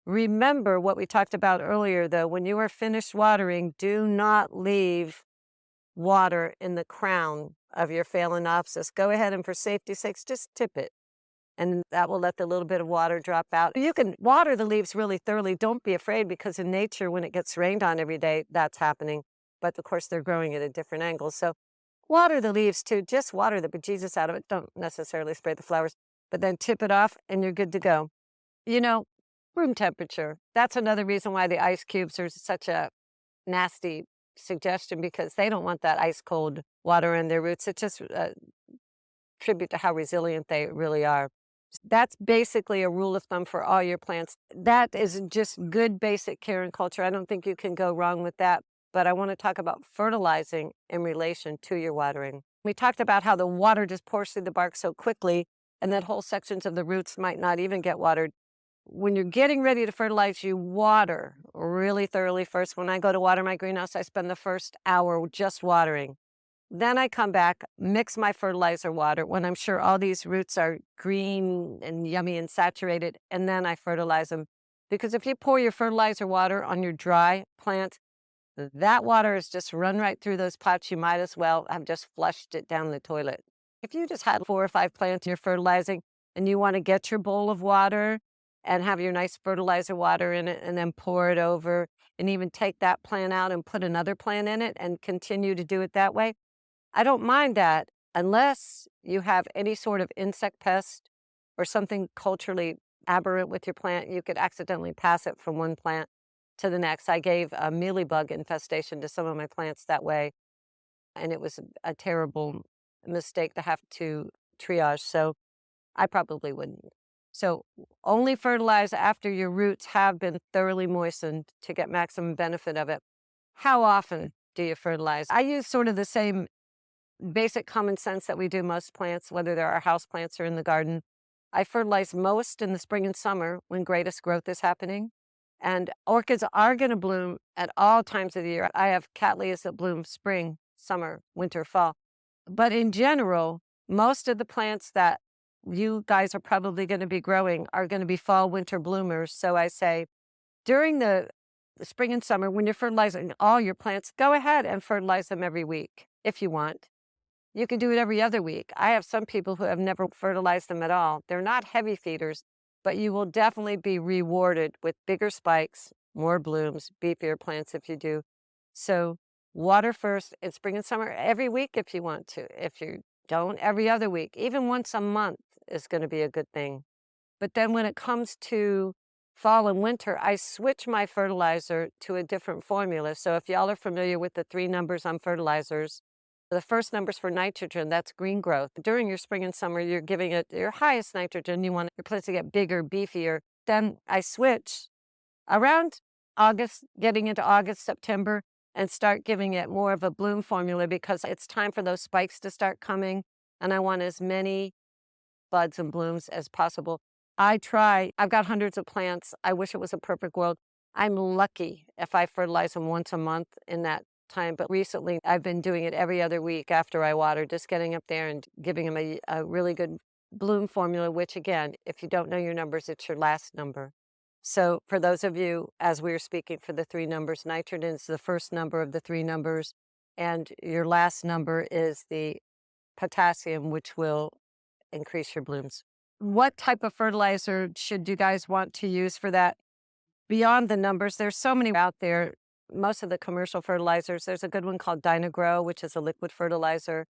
S2: Remember what we talked about earlier, though. When you are finished watering, do not leave water in the crown of your Phalaenopsis. Go ahead and for safety's sakes, just tip it. And that will let the little bit of water drop out. You can water the leaves really thoroughly. Don't be afraid, because in nature, when it gets rained on every day, that's happening. But of course, they're growing at a different angle. So water the leaves too. Just water the bejesus out of it. Don't necessarily spray the flowers, but then tip it off and you're good to go. You know, room temperature. That's another reason why the ice cubes are such a nasty suggestion, because they don't want that ice cold water in their roots. It's just a tribute to how resilient they really are. That's basically a rule of thumb for all your plants. That is just good basic care and culture. I don't think you can go wrong with that. But I want to talk about fertilizing in relation to your watering. We talked about how the water just pours through the bark so quickly, and that whole sections of the roots might not even get watered. When you're getting ready to fertilize, you water really thoroughly first. When I go to water my greenhouse, I spend the first hour just watering. Then I come back, mix my fertilizer water when I'm sure all these roots are green and yummy and saturated, and then I fertilize them. Because if you pour your fertilizer water on your dry plant, that water is just run right through those pots. You might as well have just flushed it down the toilet. If you just had 4 or 5 plants you're fertilizing and you want to get your bowl of water and have your nice fertilizer water in it and then pour it over, and even take that plant out and put another plant in it and continue to do it that way, I don't mind that, unless you have any sort of insect pest or something culturally aberrant with your plant. You could accidentally pass it from one plant to the next. I gave a mealybug infestation to some of my plants that way, and it was a terrible mistake to have to triage, so I probably wouldn't. So only fertilize after your roots have been thoroughly moistened to get maximum benefit of it. How often do you fertilize? I use sort of the same basic common sense that we do most plants, whether they're our house plants or in the garden. I fertilize most in the spring and summer when greatest growth is happening. And orchids are going to bloom at all times of the year. I have Cattleyas that bloom spring, summer, winter, fall. But in general, most of the plants that you guys are probably going to be growing are going to be fall, winter bloomers. So I say during the spring and summer, when you're fertilizing all your plants, go ahead and fertilize them every week if you want. You can do it every other week. I have some people who have never fertilized them at all. They're not heavy feeders, but you will definitely be rewarded with bigger spikes, more blooms, beefier plants if you do. So water first in spring and summer every week if you want to. If you don't, every other week. Even once a month is going to be a good thing. But then when it comes to fall and winter, I switch my fertilizer to a different formula. So if y'all are familiar with the 3 numbers on fertilizers, the first number's for nitrogen, that's green growth. During your spring and summer, you're giving it your highest nitrogen. You want your plants to get bigger, beefier. Then I switch around August, getting into August, September, and start giving it more of a bloom formula because it's time for those spikes to start coming. And I want as many buds and blooms as possible. I've got hundreds of plants. I wish it was a perfect world. I'm lucky if I fertilize them once a month in that time. But recently I've been doing it every other week after I water, just getting up there and giving them a really good bloom formula, which again, if you don't know your numbers, it's your last number. So for those of you, as we were speaking for the 3 numbers, nitrogen is the first number of the 3 numbers, and your last number is the potassium, which will increase your blooms. What type of fertilizer should you guys want to use for that? Beyond the numbers, there's so many out there. Most of the commercial fertilizers, there's a good one called Dynagrow, which is a liquid fertilizer,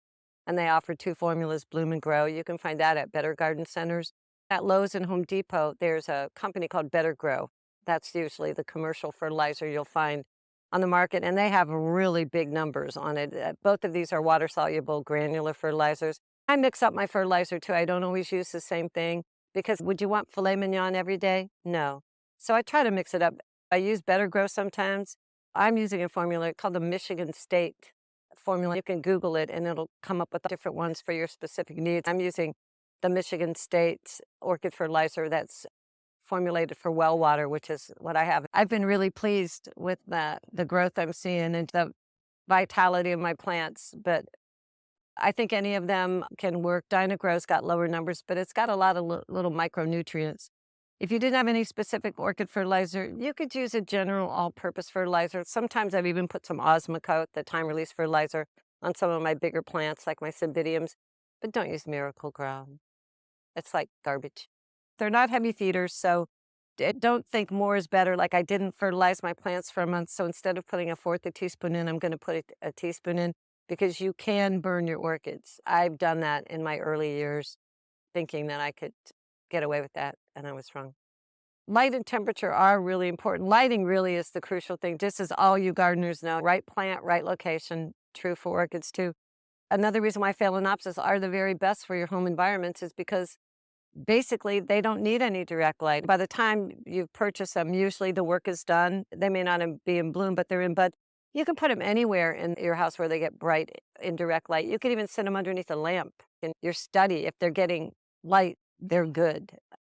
S2: and they offer 2 formulas, Bloom and Grow. You can find that at Better Garden Centers. At Lowe's and Home Depot, there's a company called Better Grow. That's usually the commercial fertilizer you'll find on the market, and they have really big numbers on it. Both of these are water-soluble granular fertilizers. I mix up my fertilizer too. I don't always use the same thing because would you want filet mignon every day? No. So I try to mix it up. I use Better Grow sometimes. I'm using a formula called the Michigan State formula. You can Google it and it'll come up with different ones for your specific needs. I'm using the Michigan State orchid fertilizer that's formulated for well water, which is what I have. I've been really pleased with the growth I'm seeing and the vitality of my plants, but I think any of them can work. Dynagrow's got lower numbers, but it's got a lot of little micronutrients. If you didn't have any specific orchid fertilizer, you could use a general all-purpose fertilizer. Sometimes I've even put some Osmocote, the time-release fertilizer, on some of my bigger plants like my Cymbidiums, but don't use Miracle Grow. It's like garbage. They're not heavy feeders, so don't think more is better. Like I didn't fertilize my plants for a month, so instead of putting 1/4 teaspoon in, I'm going to put a teaspoon in because you can burn your orchids. I've done that in my early years, thinking that I could get away with that, and I was wrong. Light and temperature are really important. Lighting really is the crucial thing, just as all you gardeners know. Right plant, right location, true for orchids too. Another reason why Phalaenopsis are the very best for your home environments is because basically they don't need any direct light. By the time you've purchased them, usually the work is done. They may not be in bloom, but they're in bud. You can put them anywhere in your house where they get bright indirect light. You can even sit them underneath a lamp in your study. If they're getting light, they're good.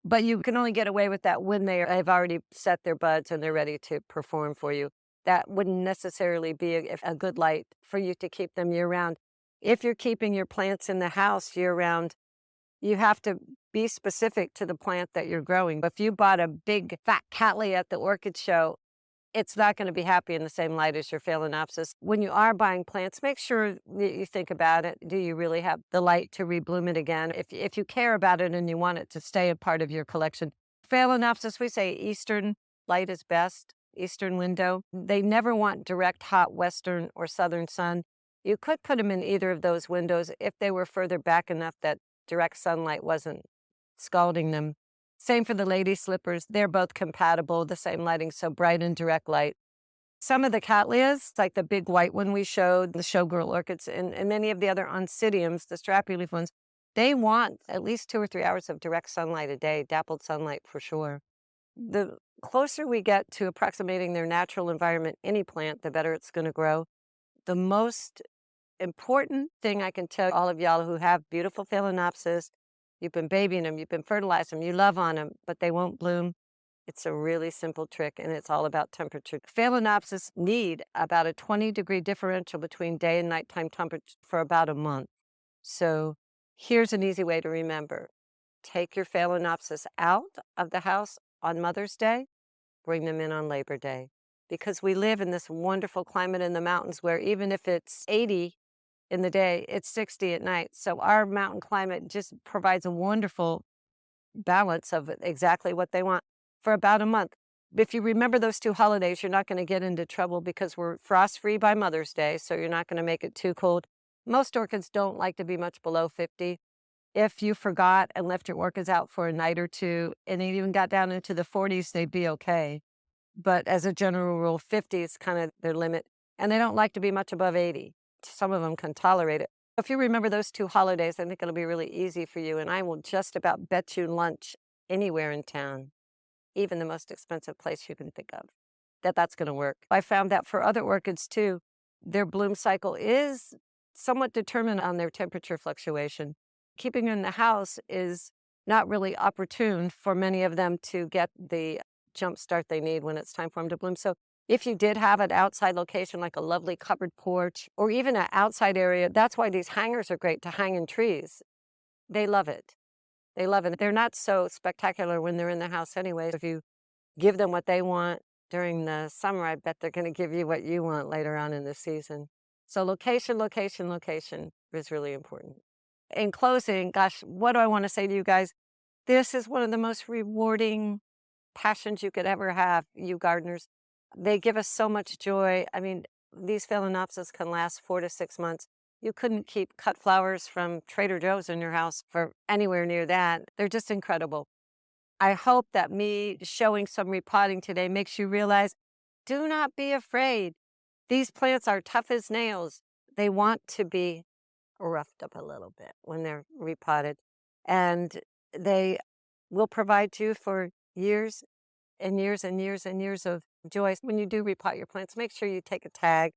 S2: But you can only get away with that when they have already set their buds and they're ready to perform for you. That wouldn't necessarily be a good light for you to keep them year-round. If you're keeping your plants in the house year-round, you have to be specific to the plant that you're growing. If you bought a big fat Cattleya at the orchid show, it's not going to be happy in the same light as your Phalaenopsis. When you are buying plants, make sure that you think about it. Do you really have the light to rebloom it again? If you care about it and you want it to stay a part of your collection. Phalaenopsis, we say eastern light is best, eastern window. They never want direct hot western or southern sun. You could put them in either of those windows if they were further back enough that direct sunlight wasn't scalding them. Same for the lady slippers. They're both compatible, the same lighting, so bright and direct light. Some of the Cattleyas, like the big white one we showed, the showgirl orchids, and many of the other oncidiums, the strappy leaf ones, they want at least 2 or 3 hours of direct sunlight a day, dappled sunlight for sure. The closer we get to approximating their natural environment, any plant, the better it's going to grow. The most important thing I can tell all of y'all who have beautiful Phalaenopsis, you've been babying them, you've been fertilizing them, you love on them, but they won't bloom. It's a really simple trick, and it's all about temperature. Phalaenopsis need about a 20-degree differential between day and nighttime temperature for about a month. So here's an easy way to remember. Take your Phalaenopsis out of the house on Mother's Day, bring them in on Labor Day. Because we live in this wonderful climate in the mountains where even if it's 80 in the day, it's 60 at night. So our mountain climate just provides a wonderful balance of exactly what they want for about a month. If you remember those 2 holidays, you're not going to get into trouble because we're frost-free by Mother's Day, so you're not going to make it too cold. Most orchids don't like to be much below 50. If you forgot and left your orchids out for a night or two, and it even got down into the 40s, they'd be okay. But as a general rule, 50 is kind of their limit. And they don't like to be much above 80. Some of them can tolerate it. If you remember those 2 holidays, I think it'll be really easy for you. And I will just about bet you lunch anywhere in town, even the most expensive place you can think of, that that's going to work. I found that for other orchids too, their bloom cycle is somewhat determined on their temperature fluctuation. Keeping in the house is not really opportune for many of them to get the jump start they need when it's time for them to bloom. So if you did have an outside location like a lovely covered porch or even an outside area, that's why these hangers are great to hang in trees. They love it. They love it. They're not so spectacular when they're in the house anyway. If you give them what they want during the summer, I bet they're going to give you what you want later on in the season. So location, location, location is really important. In closing, gosh, what do I want to say to you guys? This is one of the most rewarding passions you could ever have, you gardeners. They give us so much joy. I mean, these Phalaenopsis can last 4 to 6 months. You couldn't keep cut flowers from Trader Joe's in your house for anywhere near that. They're just incredible. I hope that me showing some repotting today makes you realize, do not be afraid. These plants are tough as nails. They want to be roughed up a little bit when they're repotted. And they will provide you for years and years and years and years of joy. When you do repot your plants, make sure you take a tag,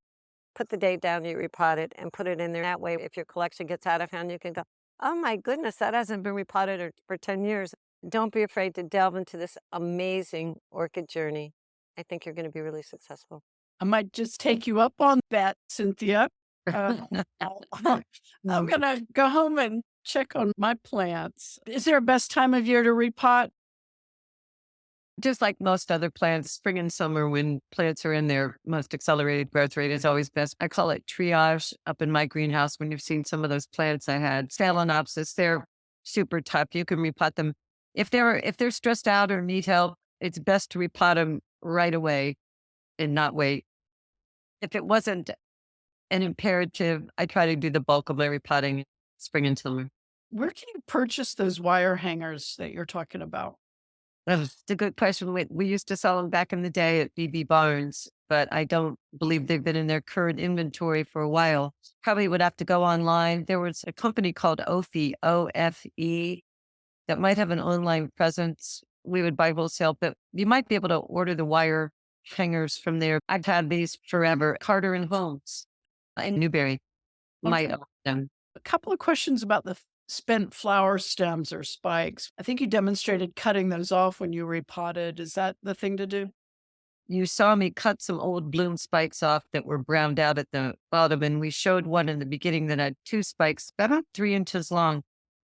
S2: put the date down you repotted, and put it in there. That way, if your collection gets out of hand, you can go, oh my goodness, that hasn't been repotted for 10 years. Don't be afraid to delve into this amazing orchid journey. I think you're going to be really successful.
S1: I might just take you up on that, Cynthia. I'm going to go home and check on my plants. Is there a best time of year to repot?
S3: Just like most other plants, spring and summer, when plants are in their most accelerated growth rate, is always best. I call it triage up in my greenhouse. When you've seen some of those plants I had, Phalaenopsis, they're super tough. You can repot them. If they're stressed out or need help, it's best to repot them right away and not wait. If it wasn't an imperative, I try to do the bulk of my repotting spring and summer.
S1: Where can you purchase those wire hangers that you're talking about?
S3: That's a good question. We used to sell them back in the day at BB Barnes, but I don't believe they've been in their current inventory for a while. Probably would have to go online. There was a company called OFE, OFE, that might have an online presence. We would buy wholesale, but you might be able to order the wire hangers from there. I've had these forever. Carter and Holmes in Newberry might own them.
S1: A couple of questions about the spent flower stems or spikes. I think you demonstrated cutting those off when you repotted. Is that the thing to do?
S3: You saw me cut some old bloom spikes off that were browned out at the bottom, and we showed one in the beginning that had 2 spikes, about 3 inches long.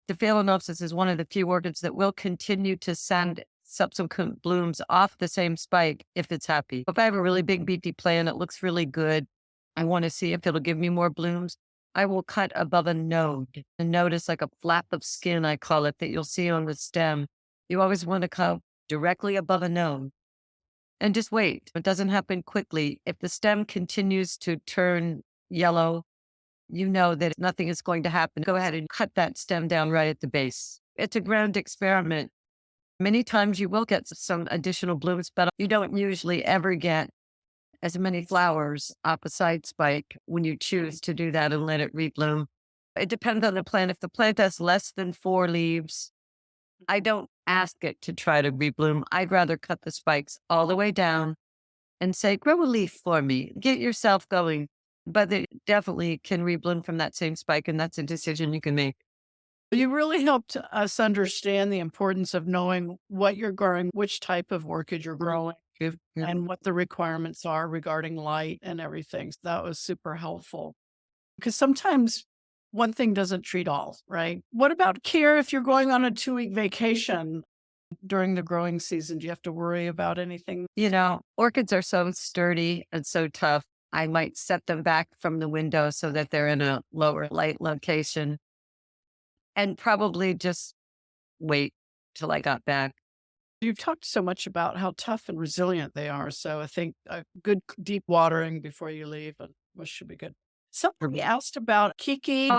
S3: The Phalaenopsis is one of the few orchids that will continue to send subsequent blooms off the same spike if it's happy. If I have a really big beefy plant, it looks really good, I want to see if it'll give me more blooms, I will cut above a node. A node is like a flap of skin, I call it, that you'll see on the stem. You always want to cut directly above a node. And just wait. It doesn't happen quickly. If the stem continues to turn yellow, you know that nothing is going to happen. Go ahead and cut that stem down right at the base. It's a ground experiment. Many times you will get some additional blooms, but you don't usually ever get as many flowers off a side spike when you choose to do that and let it rebloom. It depends on the plant. If the plant has less than 4 leaves, I don't ask it to try to rebloom. I'd rather cut the spikes all the way down and say, grow a leaf for me. Get yourself going. But they definitely can rebloom from that same spike, and that's a decision you can make.
S1: You really helped us understand the importance of knowing what you're growing, which type of orchid you're growing, and what the requirements are regarding light and everything. So that was super helpful. Because sometimes one thing doesn't treat all, right? What about care if you're going on a 2-week vacation during the growing season? Do you have to worry about anything?
S3: You know, orchids are so sturdy and so tough. I might set them back from the window so that they're in a lower light location and probably just wait till I got back.
S1: You've talked so much about how tough and resilient they are. So I think a good deep watering before you leave should be good. Somebody asked about Keiki.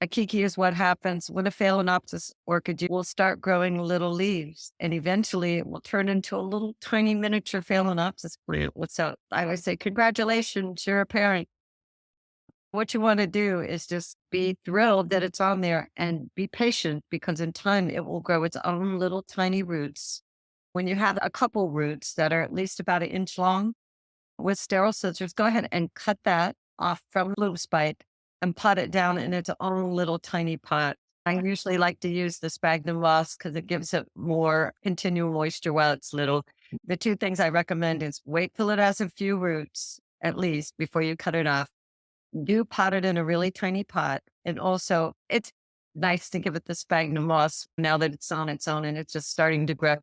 S3: A Keiki is what happens when a Phalaenopsis orchid you will start growing little leaves, and eventually it will turn into a little tiny miniature Phalaenopsis plant. So I always say, congratulations, you're a parent. What you want to do is just be thrilled that it's on there and be patient, because in time it will grow its own little tiny roots. When you have a couple roots that are at least about 1 inch long, with sterile scissors, go ahead and cut that off from bloom spike and pot it down in its own little tiny pot. I usually like to use the sphagnum moss because it gives it more continual moisture while it's little. The two things I recommend is wait till it has a few roots at least before you cut it off. Do pot it in a really tiny pot. And also, it's nice to give it the sphagnum moss now that it's on its own and it's just starting to grow.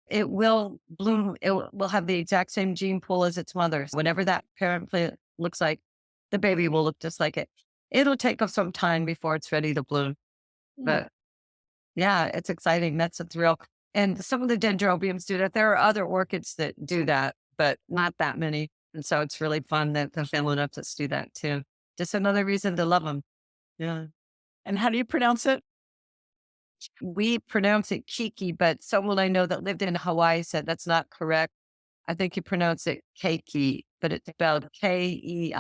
S3: It will bloom. Will have the exact same gene pool as its mother. Whenever that parent plant looks like, the baby will look just like it. It'll take us some time before it's ready to bloom. But yeah, it's exciting. That's a thrill. And some of the dendrobiums do that. There are other orchids that do that, but not that many. And so it's really fun that the Phalaenopsis do that too. Just another reason to love them. Yeah.
S1: And how do you pronounce it?
S3: We pronounce it Keiki, but someone I know that lived in Hawaii said that's not correct. I think you pronounce it Keiki, but it's spelled Keiki.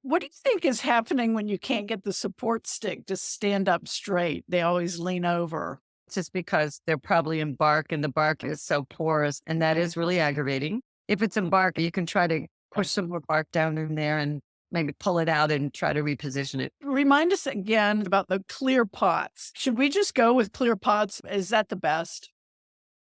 S1: What do you think is happening when you can't get the support stick to stand up straight? They always lean over.
S3: It's just because they're probably in bark and the bark is so porous, and that is really aggravating. If it's in bark, you can try to push some more bark down in there and maybe pull it out and try to reposition it.
S1: Remind us again about the clear pots. Should we just go with clear pots? Is that the best?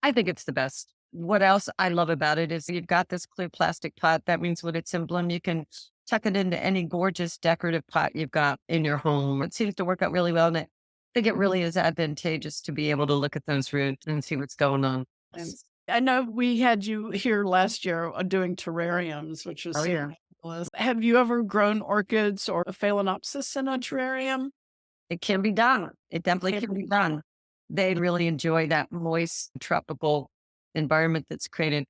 S3: I think it's the best. What else I love about it is you've got this clear plastic pot. That means when it's in bloom, you can tuck it into any gorgeous decorative pot you've got in your home. It seems to work out really well. And I think it really is advantageous to be able to look at those roots and see what's going on.
S1: And I know we had you here last year doing terrariums, which was fabulous. Have you ever grown orchids or a Phalaenopsis in a terrarium?
S3: It can be done. It definitely can be done. They really enjoy that moist, tropical environment that's created.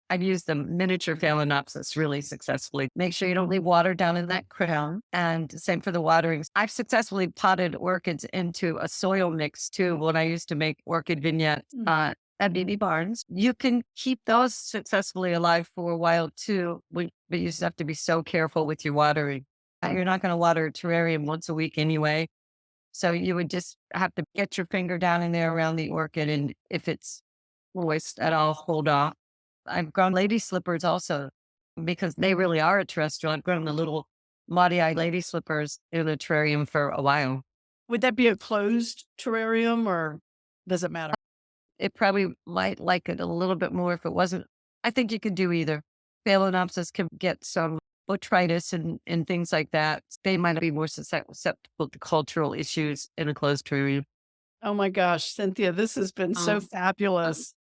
S3: I've used the miniature Phalaenopsis really successfully. Make sure you don't leave water down in that crown. And same for the waterings. I've successfully potted orchids into a soil mix too when I used to make orchid vignettes at BB Barnes. You can keep those successfully alive for a while too, but you just have to be so careful with your watering. You're not going to water a terrarium once a week anyway. So you would just have to get your finger down in there around the orchid. And if it's moist at all, hold off. I've grown lady slippers also because they really are a terrestrial. I've grown the little Maudiae lady slippers in a terrarium for a while.
S1: Would that be a closed terrarium or does it matter?
S3: It probably might like it a little bit more if it wasn't. I think you could do either. Phalaenopsis can get some botrytis and things like that. They might be more susceptible to cultural issues in a closed terrarium.
S1: Oh my gosh, Cynthia, this has been so fabulous.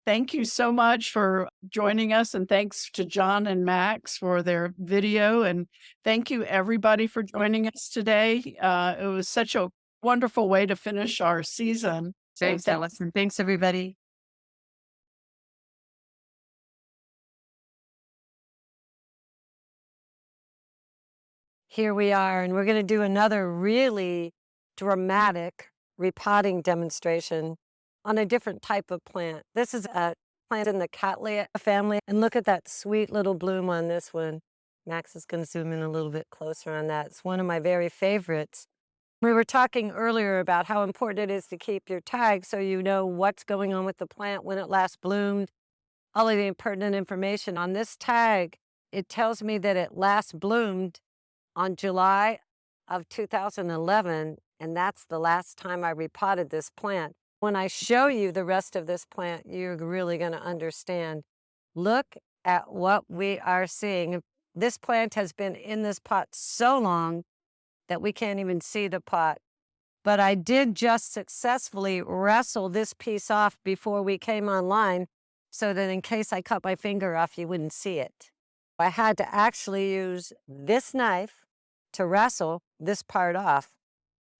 S1: Thank you so much for joining us. And thanks to John and Max for their video. And thank you everybody for joining us today. It was such a wonderful way to finish our season.
S3: Thanks, Allison. Thanks, everybody.
S2: Here we are, and we're going to do another really dramatic repotting demonstration on a different type of plant. This is a plant in the Cattleya family, and look at that sweet little bloom on this one. Max is going to zoom in a little bit closer on that. It's one of my very favorites. We were talking earlier about how important it is to keep your tag so you know what's going on with the plant, when it last bloomed, all of the pertinent information. On this tag, it tells me that it last bloomed on July of 2011, and that's the last time I repotted this plant. When I show you the rest of this plant, you're really going to understand. Look at what we are seeing. This plant has been in this pot so long that we can't even see the pot. But I did just successfully wrestle this piece off before we came online so that in case I cut my finger off, you wouldn't see it. I had to actually use this knife to wrestle this part off.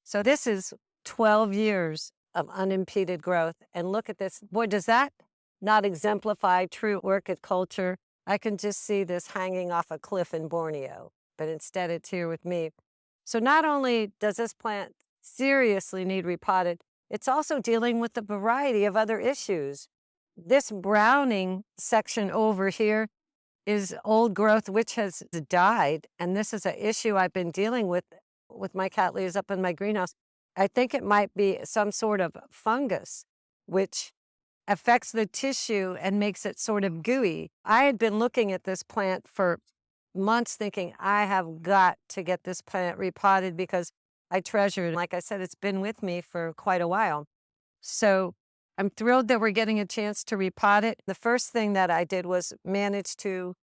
S2: So this is 12 years of unimpeded growth. And look at this. Boy, does that not exemplify true orchid culture? I can just see this hanging off a cliff in Borneo. But but instead it's here with me. So not only does this plant seriously need repotted, it's also dealing with a variety of other issues. This browning section over here is old growth which has died, and this is an issue I've been dealing with my Cattleyas up in my greenhouse. I think it might be some sort of fungus which affects the tissue and makes it sort of gooey. I had been looking at this plant for months thinking I have got to get this plant repotted because I treasure it. Like I said, it's been with me for quite a while. So I'm thrilled that we're getting a chance to repot it. The first thing that I did was manage to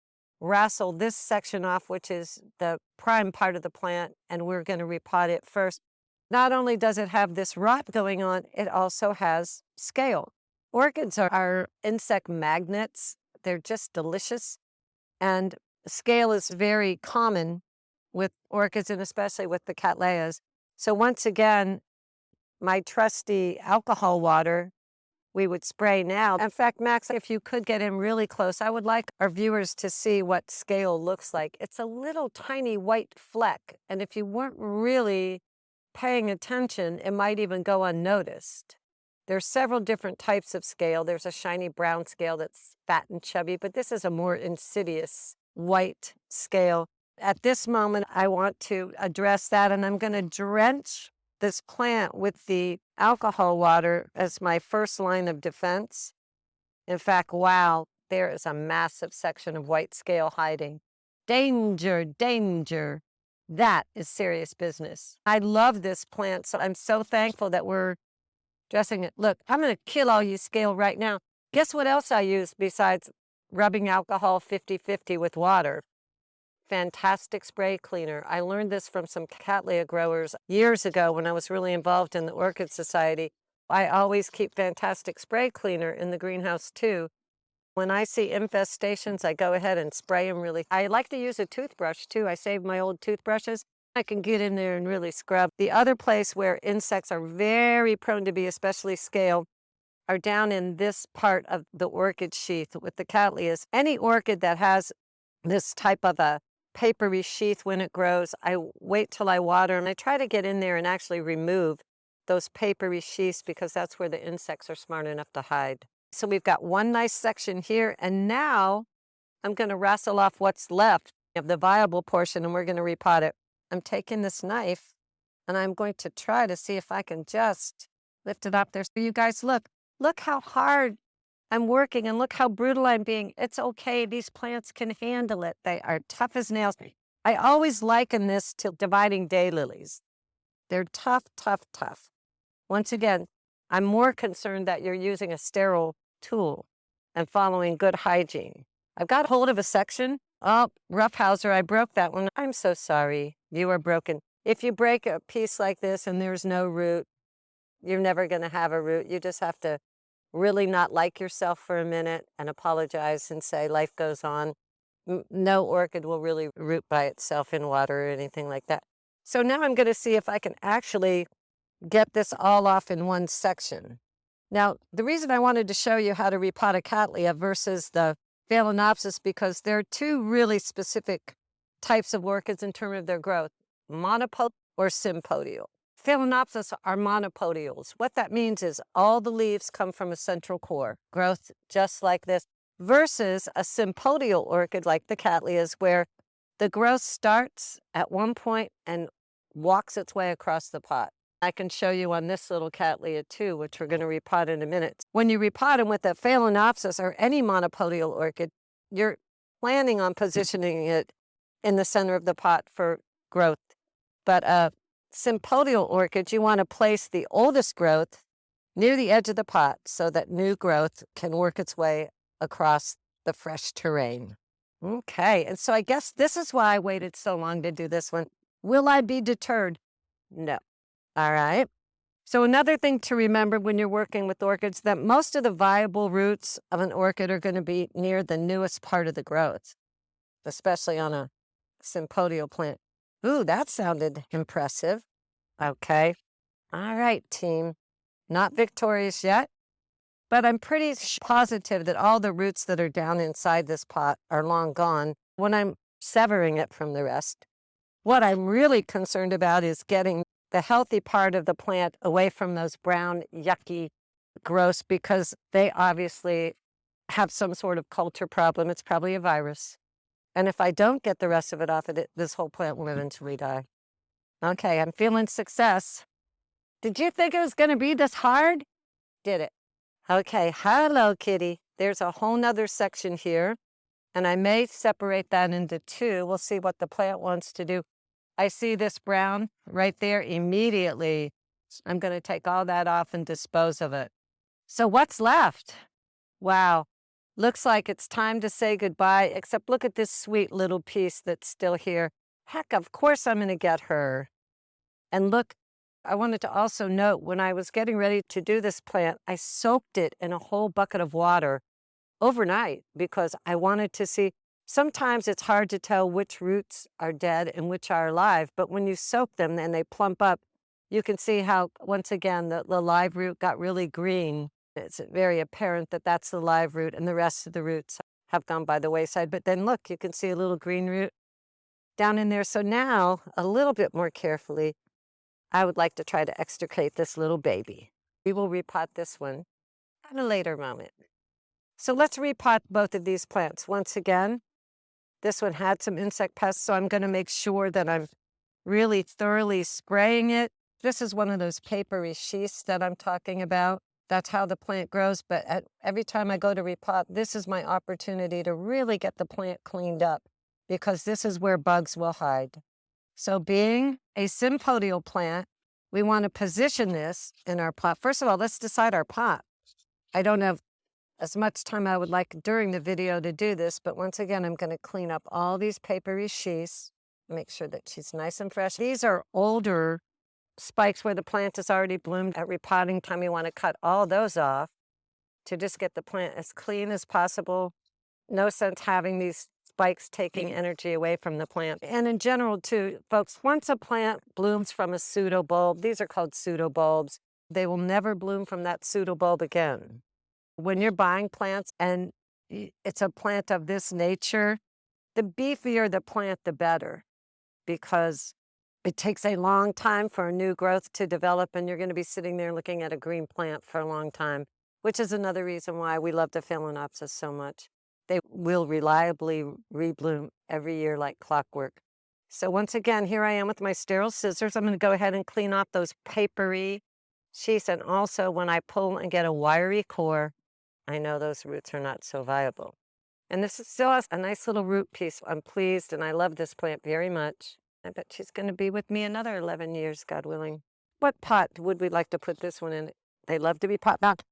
S2: wrestle this section off, which is the prime part of the plant, and we're going to repot it first. Not only does it have this rot going on, it also has scale. Orchids are insect magnets. They're just delicious. And scale is very common with orchids and especially with the Cattleyas. So once again, my trusty alcohol water we would spray now. In fact, Max, if you could get in really close, I would like our viewers to see what scale looks like. It's a little tiny white fleck. And if you weren't really paying attention, it might even go unnoticed. There's several different types of scale. There's a shiny brown scale that's fat and chubby, but this is a more insidious white scale. At this moment, I want to address that, and I'm going to drench this plant with the alcohol water as my first line of defense. In fact, wow, there is a massive section of white scale hiding. Danger, danger. That is serious business. I love this plant, so I'm so thankful that we're dressing it. Look, I'm going to kill all you scale right now. Guess what else I use besides rubbing alcohol 50-50 with water? Fantastic spray cleaner. I learned this from some Cattleya growers years ago when I was really involved in the Orchid Society. I always keep fantastic spray cleaner in the greenhouse too. When I see infestations, I go ahead and spray them really. I like to use a toothbrush too. I save my old toothbrushes. I can get in there and really scrub. The other place where insects are very prone to be, especially scale, are down in this part of the orchid sheath with the Cattleyas. Any orchid that has this type of a papery sheath when it grows, I wait till I water and I try to get in there and actually remove those papery sheaths because that's where the insects are smart enough to hide. So we've got one nice section here, and now I'm going to wrestle off what's left of the viable portion and we're going to repot it. I'm taking this knife and I'm going to try to see if I can just lift it up there. So you guys look how hard I'm working and look how brutal I'm being. It's okay. These plants can handle it. They are tough as nails. I always liken this to dividing daylilies. They're tough, tough, tough. Once again, I'm more concerned that you're using a sterile tool and following good hygiene. I've got hold of a section. Oh, roughhouser, I broke that one. I'm so sorry. You are broken. If you break a piece like this and there's no root, you're never going to have a root. You just have to really not like yourself for a minute and apologize and say life goes on. No orchid will really root by itself in water or anything like that. So now I'm going to see if I can actually get this all off in one section. Now, the reason I wanted to show you how to repot a Cattleya versus the Phalaenopsis, because there are two really specific types of orchids in terms of their growth, monopodial or sympodial. Phalaenopsis are monopodials. What that means is all the leaves come from a central core, growth just like this, versus a sympodial orchid like the Cattleyas, where the growth starts at one point and walks its way across the pot. I can show you on this little Cattleya too, which we're going to repot in a minute. When you repot them with a Phalaenopsis or any monopodial orchid, you're planning on positioning it in the center of the pot for growth. But sympodial orchids, you want to place the oldest growth near the edge of the pot so that new growth can work its way across the fresh terrain. Okay, and so I guess this is why I waited so long to do this one. Will I be deterred? No. All right. So another thing to remember when you're working with orchids, that most of the viable roots of an orchid are going to be near the newest part of the growth, especially on a sympodial plant. Ooh, that sounded impressive. Okay. All right, team. Not victorious yet, but I'm pretty positive that all the roots that are down inside this pot are long gone when I'm severing it from the rest. What I'm really concerned about is getting the healthy part of the plant away from those brown, yucky, gross, because they obviously have some sort of culture problem. It's probably a virus. And if I don't get the rest of it off of it, this whole plant will eventually die. Okay, I'm feeling success. Did you think it was going to be this hard? Did it? Okay, hello, kitty. There's a whole nother section here, and I may separate that into two. We'll see what the plant wants to do. I see this brown right there immediately. I'm going to take all that off and dispose of it. So what's left? Wow. Looks like it's time to say goodbye, except look at this sweet little piece that's still here. Heck, of course I'm going to get her. And look, I wanted to also note, when I was getting ready to do this plant, I soaked it in a whole bucket of water overnight because I wanted to see. Sometimes it's hard to tell which roots are dead and which are alive, but when you soak them and they plump up, you can see how, once again, the live root got really green. It's very apparent that that's the live root, and the rest of the roots have gone by the wayside. But then look, you can see a little green root down in there. So now, a little bit more carefully, I would like to try to extricate this little baby. We will repot this one at a later moment. So let's repot both of these plants. Once again, this one had some insect pests, so I'm going to make sure that I'm really thoroughly spraying it. This is one of those papery sheaths that I'm talking about. That's how the plant grows, but every time I go to repot, this is my opportunity to really get the plant cleaned up, because this is where bugs will hide. So being a sympodial plant, we want to position this in our pot. First of all, let's decide our pot. I don't have as much time I would like during the video to do this, but once again, I'm going to clean up all these papery sheaths, make sure that she's nice and fresh. These are older spikes where the plant has already bloomed. At repotting time, you want to cut all those off to just get the plant as clean as possible. No sense having these spikes taking energy away from the plant. And in general, too, folks, once a plant blooms from a pseudobulb, these are called pseudobulbs, they will never bloom from that pseudobulb again. When you're buying plants and it's a plant of this nature, the beefier the plant, the better, because it takes a long time for a new growth to develop, and you're going to be sitting there looking at a green plant for a long time, which is another reason why we love the Phalaenopsis so much. They will reliably rebloom every year like clockwork. So once again, here I am with my sterile scissors. I'm going to go ahead and clean off those papery sheaths, and also when I pull and get a wiry core, I know those roots are not so viable. And this still has a nice little root piece. I'm pleased, and I love this plant very much. I bet she's going to be with me another 11 years, God willing. What pot would we like to put this one in? They love to be pot bound.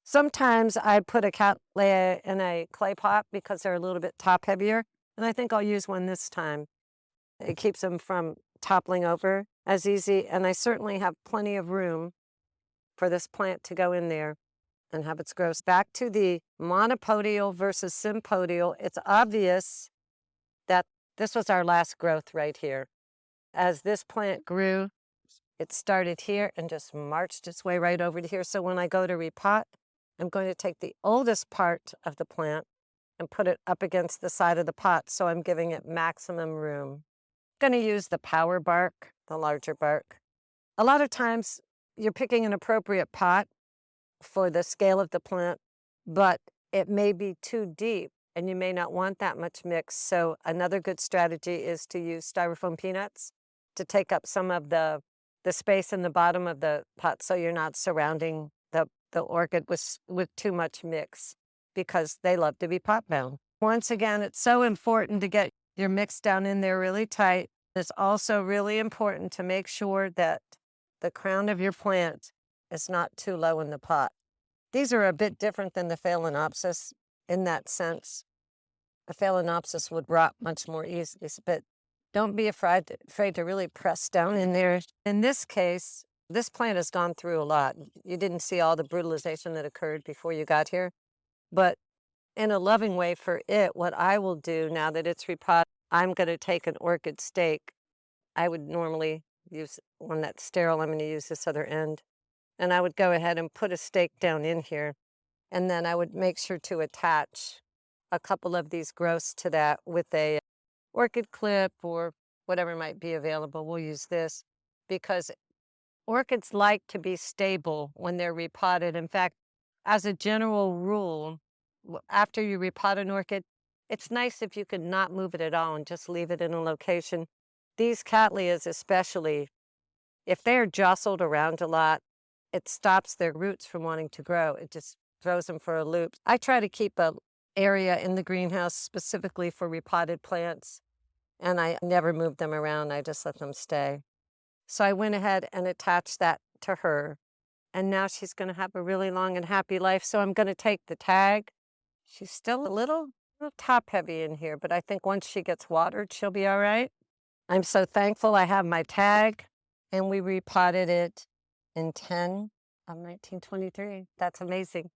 S2: Sometimes I put a Cattleya in a clay pot because they're a little bit top heavier, and I think I'll use one this time. It keeps them from toppling over as easy, and I certainly have plenty of room for this plant to go in there and have its growth. Back to the monopodial versus sympodial, it's obvious that this was our last growth right here. As this plant grew, it started here and just marched its way right over to here. So when I go to repot, I'm going to take the oldest part of the plant and put it up against the side of the pot, so I'm giving it maximum room. I'm going to use the power bark, the larger bark. A lot of times you're picking an appropriate pot for the scale of the plant, but it may be too deep and you may not want that much mix. So another good strategy is to use styrofoam peanuts to take up some of the space in the bottom of the pot, so you're not surrounding the orchid with too much mix, because they love to be pot bound. Once again, it's so important to get your mix down in there really tight. It's also really important to make sure that the crown of your plant is not too low in the pot. These are a bit different than the Phalaenopsis in that sense. The Phalaenopsis would rot much more easily, but don't be afraid to really press down in there. In this case, this plant has gone through a lot. You didn't see all the brutalization that occurred before you got here, but in a loving way for it, what I will do now that it's repotted, I'm going to take an orchid stake. I would normally use one that's sterile. I'm going to use this other end. And I would go ahead and put a stake down in here. And then I would make sure to attach a couple of these growths to that with a orchid clip or whatever might be available. We'll use this because orchids like to be stable when they're repotted. In fact, as a general rule, after you repot an orchid, it's nice if you could not move it at all and just leave it in a location. These Cattleyas especially, if they're jostled around a lot, it stops their roots from wanting to grow. It just throws them for a loop. I try to keep an area in the greenhouse specifically for repotted plants, and I never move them around. I just let them stay. So I went ahead and attached that to her, and now she's going to have a really long and happy life. So I'm going to take the tag. She's still a little top heavy in here, but I think once she gets watered, she'll be all right. I'm so thankful I have my tag, and we repotted it in 10 of 1923. That's amazing.